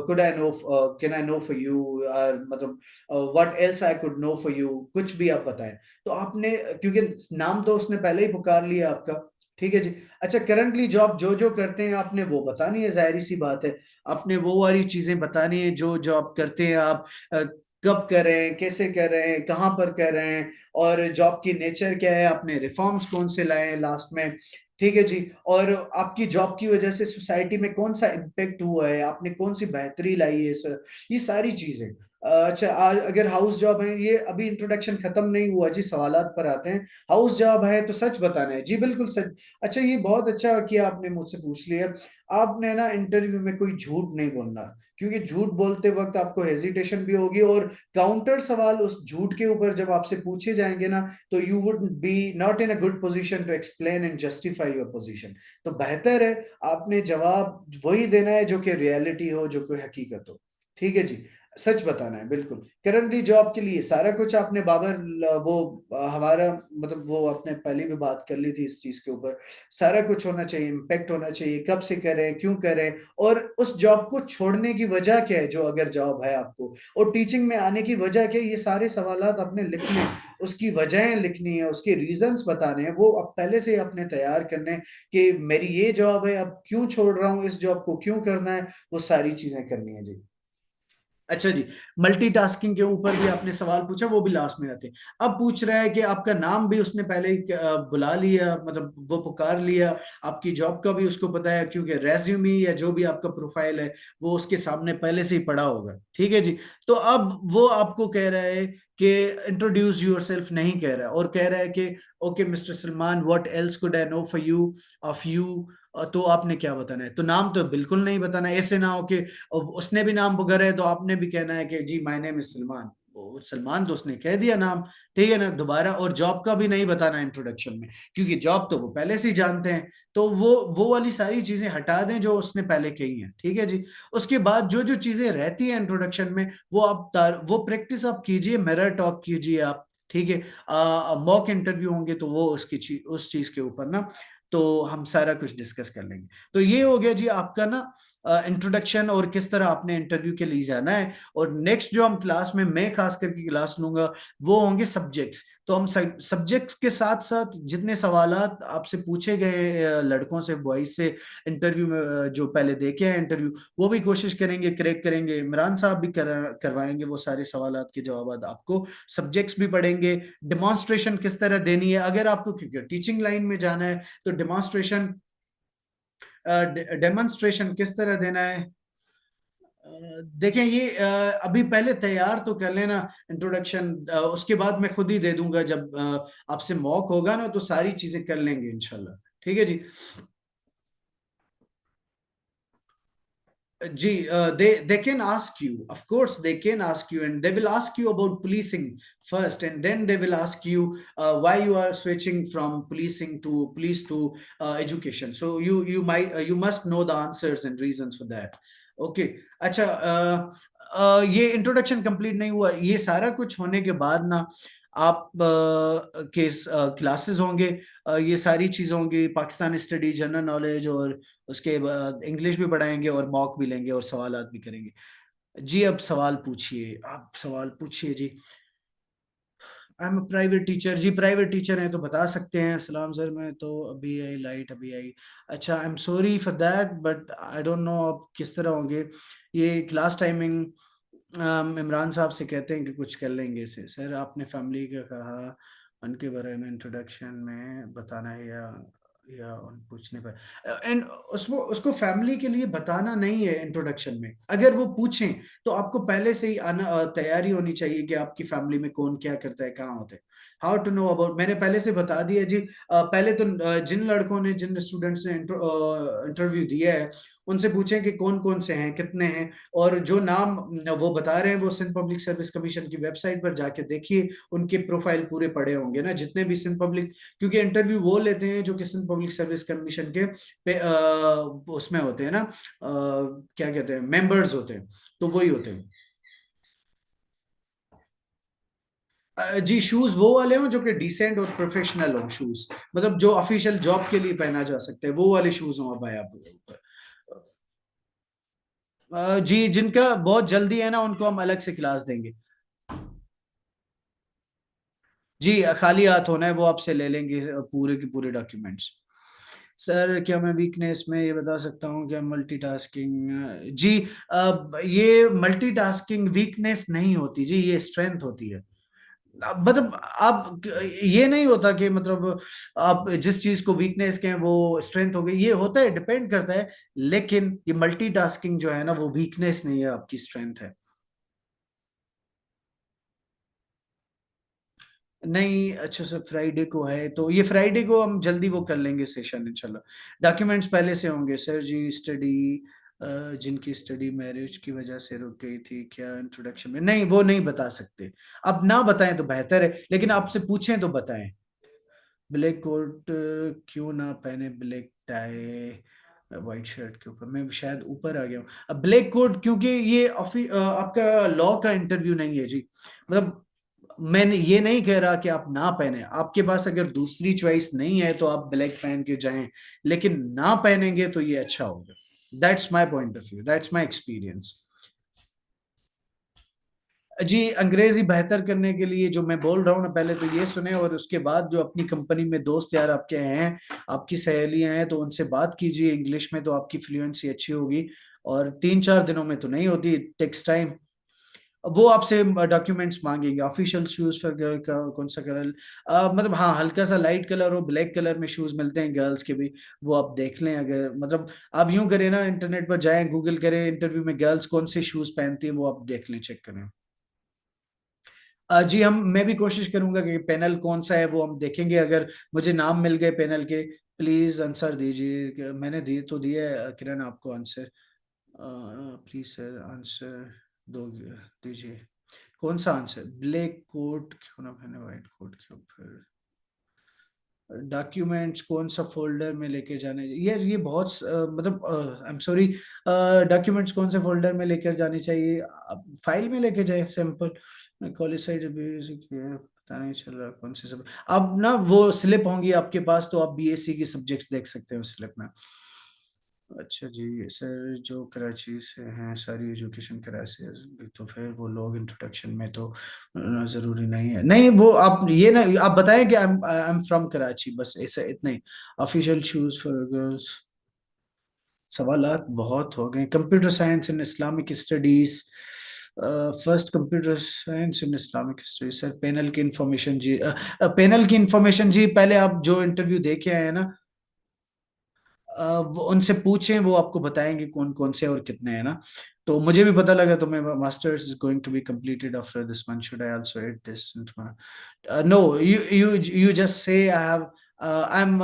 A: could I know, can I know for you, मतलब what else I could know for you, कुछ भी आप बताएं। तो आपने, क्योंकि नाम तो उसने पहले ही पुकार लिया आपका, ठीक है जी। अच्छा, करंटली जॉब जो जो करते हैं आपने वो बतानी है, जाहिर सी बात है, आपने वो वाली चीजें बतानी है जो जॉब करते हैं आप, कब कर रहे हैं, कैसे कर रहे हैं, कहाँ पर कर रहे हैं, और जॉब की नेचर क्या है, आपने रिफॉर्म्स कौन से लाए हैं लास्ट में, ठीक है जी। और आपकी जॉब की वजह से सोसाइटी में कौन सा इम्पेक्ट हुआ है, आपने कौन सी बेहतरी लाई है सर, ये सारी चीजें। अच्छा, अगर हाउस जॉब है, ये अभी इंट्रोडक्शन खत्म नहीं हुआ जी, सवालात पर आते हैं। हाउस जॉब है तो सच बताना है जी, बिल्कुल सच। अच्छा, ये बहुत अच्छा किया आपने मुझसे पूछ लिया। आपने ना इंटरव्यू में कोई झूठ नहीं बोलना, क्योंकि झूठ बोलते वक्त आपको हेजिटेशन भी होगी, और काउंटर सवाल उस झूठ के ऊपर जब आपसे पूछे जाएंगे ना, तो you would be not in a good position to explain and justify your position. तो बेहतर है आपने जवाब वही देना है जो कि रियलिटी हो, जो कोई हकीकत हो, ठीक है जी। सच बताना है बिल्कुल। करंटली जॉब के लिए सारा कुछ आपने बाबर वो हमारा मतलब वो आपने पहले भी बात कर ली थी इस चीज के ऊपर। सारा कुछ होना चाहिए, इम्पेक्ट होना चाहिए, कब से करें, क्यों करें, और उस जॉब को छोड़ने की वजह क्या है, जो अगर जॉब है आपको, और टीचिंग में आने की वजह क्या है, ये सारे सवालात आपने लिखने हैं, उसकी वजहें लिखनी है, उसके रीजंस बताने हैं, वो अब पहले से ही आपने तैयार करने हैं, कि मेरी ये जॉब है, अब क्यों छोड़ रहा हूँ, इस जॉब को क्यों करना है, वो सारी चीजें करनी है जी। अच्छा जी, मल्टीटास्किंग के ऊपर भी आपने सवाल पूछा, वो भी लास्ट में आते हैं। अब पूछ रहा है कि आपका नाम भी उसने पहले ही बुला लिया, मतलब वो पुकार लिया, आपकी जॉब का भी उसको पता है, क्योंकि रेज्यूमी या जो भी आपका प्रोफाइल है वो उसके सामने पहले से ही पड़ा होगा, ठीक है जी। तो अब वो आपको कह रहा है कि इंट्रोड्यूस योरसेल्फ नहीं कह रहा है, और कह रहा है कि okay mister Salman, what else could I know for you, of you. तो आपने क्या बताना है, तो नाम तो बिल्कुल नहीं बताना, ऐसे ना हो कि और उसने भी नाम पुकारा है तो आपने भी कहना है कि जी my name is Salman. Salman दोस्त ने कह दिया नाम, ठीक है ना, दोबारा। और जॉब का भी नहीं बताना इंट्रोडक्शन में, क्योंकि जॉब तो वो पहले से ही जानते हैं। तो वो वाली सारी चीजें हटा दें जो उसने पहले कही हैं, ठीक है जी। उसके बाद जो जो चीजें रहती हैं इंट्रोडक्शन में, वो आप वो प्रैक्टिस आप कीजिए, मिरर टॉक कीजिए आप, ठीक है। मॉक इंटरव्यू होंगे तो वो उस चीज के ऊपर ना, तो हम सारा कुछ डिस्कस कर लेंगे। तो ये हो गया जी आपका ना इंट्रोडक्शन, और किस तरह आपने इंटरव्यू के लिए जाना है। और नेक्स्ट जो हम क्लास में, मैं खास करके क्लास लूंगा, वो होंगे सब्जेक्ट्स। तो हम सब्जेक्ट्स के साथ साथ जितने सवालात आपसे पूछे गए लड़कों से, बॉयज से इंटरव्यू में, जो पहले देखे हैं इंटरव्यू, वो भी कोशिश करेंगे, क्रैक करेंगे। इमरान साहब भी करवाएंगे वो सारे सवालात के जवाब आपको। सब्जेक्ट्स भी पढ़ेंगे, डिमॉन्स्ट्रेशन किस तरह देनी है अगर आपको, क्योंकि टीचिंग लाइन में जाना है तो डेमोन्स्ट्रेशन किस तरह देना है। देखें ये अभी पहले तैयार तो कर लेना इंट्रोडक्शन, उसके बाद मैं खुद ही दे दूंगा जब आपसे मॉक होगा ना, तो सारी चीजें कर लेंगे इंशाल्लाह, ठीक है जी। Gee, they can ask you. Of course, they can ask you, and they will ask you about policing first, and then they will ask you why you are switching from policing to police to education. So you must know the answers and reasons for that. Okay. अच्छा, ये introduction complete नहीं हुआ। ये सारा कुछ होने के बाद ना आप के क्लासेस होंगे, ये सारी चीजें होंगी, पाकिस्तानी स्टडी, जनरल नॉलेज, और उसके बाद इंग्लिश भी पढ़ाएंगे और मॉक भी लेंगे और सवालात भी करेंगे। जी अब सवाल पूछिए, आप सवाल पूछिए जी। आई एम प्राइवेट टीचर जी, प्राइवेट टीचर हैं तो बता सकते हैं। सलाम सर, मैं तो अभी आई, लाइट अभी आई। अच्छा, I am sorry for that, but I don't know आप किस तरह होंगे। ये क्लास टाइमिंग इमरान साहब से कहते हैं कि कुछ कर लेंगे इसे। सर आपने फैमिली का कहा, उनके बारे में इंट्रोडक्शन में बताना है, या उन पूछने पर। एंड उसको उसको फैमिली के लिए बताना नहीं है इंट्रोडक्शन में। अगर वो पूछें तो आपको पहले से ही तैयारी होनी चाहिए कि आपकी फैमिली में कौन क्या करता है, कहाँ होते हैं। हाउ टू नो अबाउट, मैंने पहले से बता दिया जी। पहले तो जिन लड़कों ने, जिन स्टूडेंट्स ने इंटरव्यू दिया है, उनसे पूछें कि कौन कौन से हैं, कितने हैं। और जो नाम वो बता रहे हैं, वो सिंध पब्लिक सर्विस कमीशन की वेबसाइट पर जाके देखिए, उनके प्रोफाइल पूरे पड़े होंगे ना, जितने भी सिंध पब्लिक, क्योंकि इंटरव्यू वो लेते हैं जो कि सिंध पब्लिक सर्विस कमीशन के उसमें होते हैं ना, क्या कहते हैं, मेंबर्स होते हैं, तो वही होते हैं। जी शूज वो वाले हो जो कि डिसेंट और प्रोफेशनल हो, शूज मतलब जो ऑफिशियल जॉब के लिए पहना जा सकते हैं, वो वाले शूज हो भाई आप। जी जिनका बहुत जल्दी है ना, उनको हम अलग से क्लास देंगे। जी खाली हाथ होना है, वो आपसे ले लेंगे पूरे के पूरे डॉक्यूमेंट्स। सर क्या मैं वीकनेस में ये बता सकता हूँ क्या, मल्टीटास्किंग। जी ये मल्टीटास्किंग वीकनेस नहीं होती जी, ये स्ट्रेंथ होती है। मतलब आप, ये नहीं होता कि मतलब आप जिस चीज को वीकनेस कहें वो स्ट्रेंथ हो गई, ये होता है, डिपेंड करता है। लेकिन ये मल्टीटास्किंग जो है ना, वो वीकनेस नहीं है, आपकी स्ट्रेंथ है। नहीं, अच्छा सर फ्राइडे को है तो ये फ्राइडे को हम जल्दी वो कर लेंगे सेशन इंशाल्लाह। डॉक्यूमेंट्स पहले से होंगे सर जी। स्टडी, जिनकी स्टडी मैरिज की वजह से रुक गई थी क्या, इंट्रोडक्शन में नहीं, वो नहीं बता सकते। अब ना बताएं तो बेहतर है, लेकिन आपसे पूछें तो बताएं। ब्लैक कोट क्यों ना पहने, ब्लैक टाई व्हाइट शर्ट के ऊपर, मैं शायद ऊपर आ गया हूँ। अब ब्लैक कोट, क्योंकि ये आपका लॉ का इंटरव्यू नहीं है जी। मतलब मैंने ये नहीं कह रहा कि आप ना पहने, आपके पास अगर दूसरी चॉइस नहीं है तो आप ब्लैक पहन के जाएं, लेकिन ना पहनेंगे तो ये अच्छा होगा। That's my point of view, that's my experience. जी अंग्रेजी बेहतर करने के लिए जो मैं बोल रहा हूँ ना, पहले तो ये सुने, और उसके बाद जो अपनी कंपनी में दोस्त यार आपके हैं, आपकी सहेलियां हैं, तो उनसे बात कीजिए इंग्लिश में, तो आपकी फ्लुएंसी अच्छी होगी। और 3-4 दिनों में तो नहीं होती, टेक्स टाइम। वो आपसे डॉक्यूमेंट्स मांगेंगे, ऑफिशियल शूज फॉर गर्ल का कौन सा कलर, मतलब हाँ हल्का सा लाइट कलर और ब्लैक कलर में शूज मिलते हैं गर्ल्स के भी, वो आप देख लें। अगर मतलब आप यूं करें ना, इंटरनेट पर जाएं, गूगल करें इंटरव्यू में गर्ल्स कौन से शूज पहनती हैं, वो आप देख लें, चेक करें। जी हम, मैं भी कोशिश करूंगा कि पैनल कौन सा है वो हम देखेंगे। अगर मुझे नाम मिल गए पैनल के, प्लीज आंसर दीजिए। मैंने दिए तो दिए किरण आपको आंसर, प्लीज सर आंसर दो दीजिए। कौन सा आंसर? ब्लैक कोट क्यों ना पहने व्हाइट कोट के ऊपर? डॉक्यूमेंट्स कौन सा फोल्डर में लेके जाने? ये बहुत मतलब आई एम सॉरी, डॉक्यूमेंट्स कौन से फोल्डर में लेकर जाने चाहिए? फाइल में लेके जाए सिंपल। कॉलेज साइड पता नहीं चल रहा कौन से सब। अब ना वो स्लिप होंगी आपके पास, तो आप बीएससी की सब्जेक्ट्स देख सकते हो स्लिप में। अच्छा जी सर, जो कराची से हैं, सारी एजुकेशन कराची से, तो फिर वो लोग इंट्रोडक्शन में तो जरूरी नहीं है। नहीं वो आप ये ना आप बताएं कि आई एम फ्रॉम कराची, बस ऐसा इतना ही। Official shoes for girls. सवालात बहुत हो गए। Computer science in Islamic studies, first computer science in Islamic studies. Sir panel की इंफॉर्मेशन जी, पैनल की इंफॉर्मेशन जी, पहले आप जो इंटरव्यू देखे आए हैं ना, वो उनसे पूछें, वो आपको बताएंगे कौन कौन से और कितने हैं ना। तो मुझे भी पता लगा, तो मैं masters is going to be completed after this month, should I also add this? No, you just say I have I'm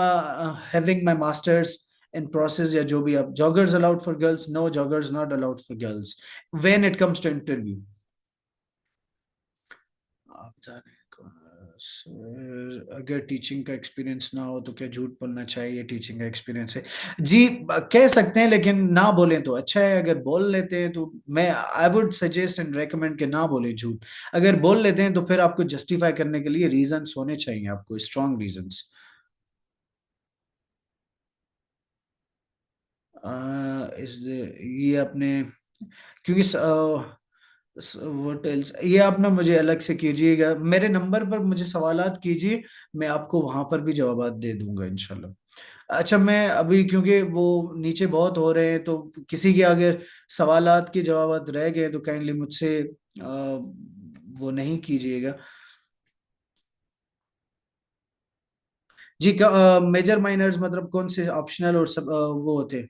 A: having my masters in process, या जो भी। आप joggers allowed for girls? No, joggers not allowed for girls when it comes to interview। आप जाने sir, अगर teaching का experience ना हो तो क्या झूठ बोलना चाहिए? टीचिंग का एक्सपीरियंस है जी, कह सकते हैं, लेकिन ना बोलें तो अच्छा है। अगर बोल लेते हैं तो मैं I would suggest and recommend कि ना बोले झूठ। अगर बोल लेते हैं तो फिर आपको जस्टिफाई करने के लिए रीजंस होने चाहिए, आपको स्ट्रॉन्ग रीजंस। इस ये अपने, क्योंकि व्हाट एल्स, ये आप ना मुझे अलग से कीजिएगा, मेरे नंबर पर मुझे सवालात कीजिए, मैं आपको वहां पर भी जवाबात दे दूंगा इंशाल्लाह। अच्छा, मैं अभी क्योंकि वो नीचे बहुत हो रहे हैं, तो किसी के अगर सवालात के जवाबात रह गए तो काइंडली मुझसे वो नहीं कीजिएगा जी। मेजर माइनर्स मतलब कौन से? ऑप्शनल और सब वो होते हैं?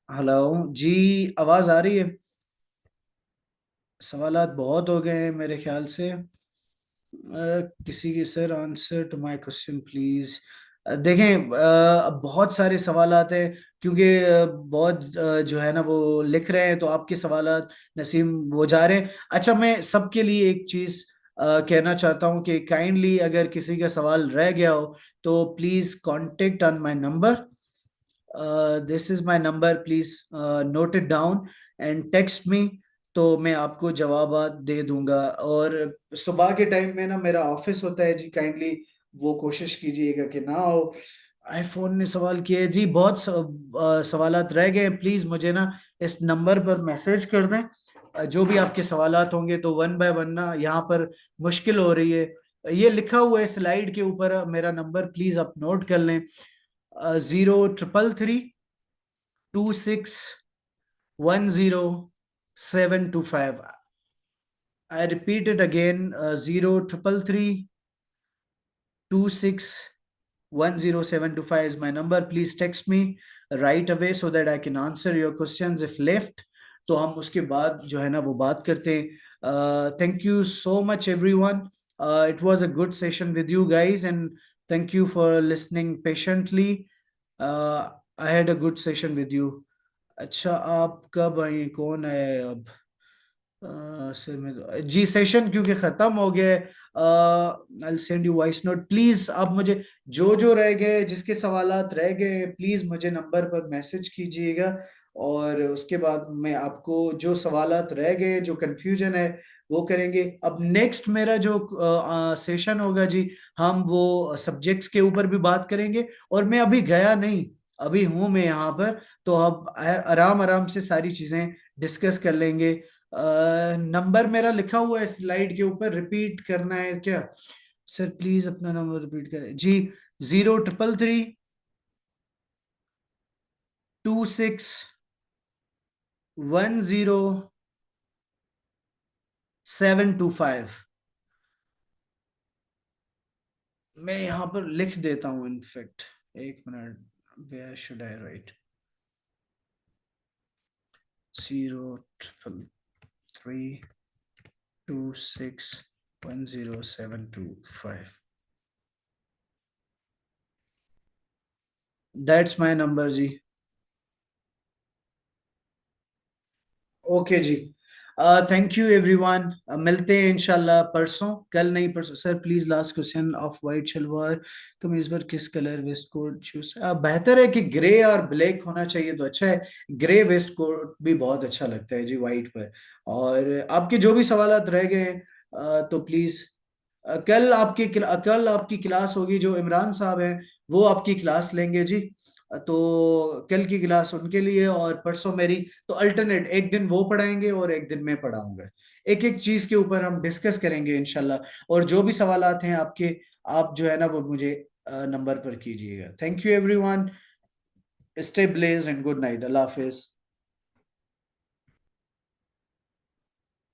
A: हेलो जी, आवाज आ रही है? सवालात बहुत हो गए हैं मेरे ख्याल से। किसी के sir answer to my question please. देखें, बहुत सारे सवालात हैं, क्योंकि बहुत जो है ना वो लिख रहे हैं, तो आपके सवालात नसीम वो जा रहे हैं। अच्छा, मैं सबके लिए एक चीज कहना चाहता हूँ कि काइंडली अगर किसी का सवाल रह गया हो तो please contact on my number. This is my number, please note it down and text me, तो मैं आपको जवाबात दे दूंगा। और सुबह के टाइम में ना मेरा ऑफिस होता है जी, काइंडली वो कोशिश कीजिएगा कि ना हो। आईफोन ने सवाल किए जी, बहुत सवालात रह गए हैं, प्लीज मुझे ना इस नंबर पर मैसेज कर दें। जो भी आपके सवालात होंगे, तो वन बाय वन ना यहाँ पर मुश्किल हो रही है। ये लिखा हुआ है स्लाइड के ऊपर मेरा नंबर, प्लीज आप नोट कर लें। 0333 26 10 725। I repeat it again, 0333 26 10 725 is my number. Please text me right away so that I can answer your questions if left. तो हम उसके बाद जो है ना वो बात करते हैं। Thank you so much everyone. It was a good session with you guys, and thank you for listening patiently. I had a good session with you. अच्छा, आप कब आए? कौन है अब? सर मैं जी, सेशन क्योंकि खत्म हो गया है, I send you voice note. Please आप मुझे जो जो रह गए, जिसके सवालात रह गए, प्लीज मुझे नंबर पर मैसेज कीजिएगा। और उसके बाद मैं आपको जो सवालात रह गए, जो कंफ्यूजन है, वो करेंगे। अब नेक्स्ट मेरा जो सेशन होगा जी, हम वो सब्जेक्ट्स के ऊपर भी बात करेंगे। और मैं अभी गया नहीं, अभी हूं मैं यहाँ पर, तो अब आराम आराम से सारी चीजें डिस्कस कर लेंगे। नंबर मेरा लिखा हुआ है स्लाइड के ऊपर, रिपीट करना है क्या? सर प्लीज अपना नंबर रिपीट करें जी। 0333 26 10 725। मैं यहाँ पर लिख देता हूँ इनफेक्ट, एक minute, where should I write? 0333 26 10725. That's my number जी। ओके जी। Thank you everyone. मिलते हैं इंशाल्लाह परसों, कल नहीं परसों। Sir please last question, off white shalwar kameez पर किस कलर वेस्ट कोट चूज? बेहतर है कि ग्रे और ब्लैक होना चाहिए तो अच्छा है। ग्रे वेस्ट कोट भी बहुत अच्छा लगता है जी वाइट पर। और आपके जो भी सवालात रह गए तो प्लीज कल आपकी क्लास होगी, जो इमरान साहब हैं वो आपकी क्लास लेंगे जी। तो कल की क्लास उनके लिए और परसों मेरी। तो अल्टरनेट, एक दिन वो पढ़ाएंगे और एक दिन मैं पढ़ाऊंगा। एक एक चीज के ऊपर हम डिस्कस करेंगे इंशाल्लाह। और जो भी सवालात हैं आपके, आप जो है ना वो मुझे नंबर पर कीजिएगा। Thank you everyone. Stay blessed and good night. Allah Hafiz.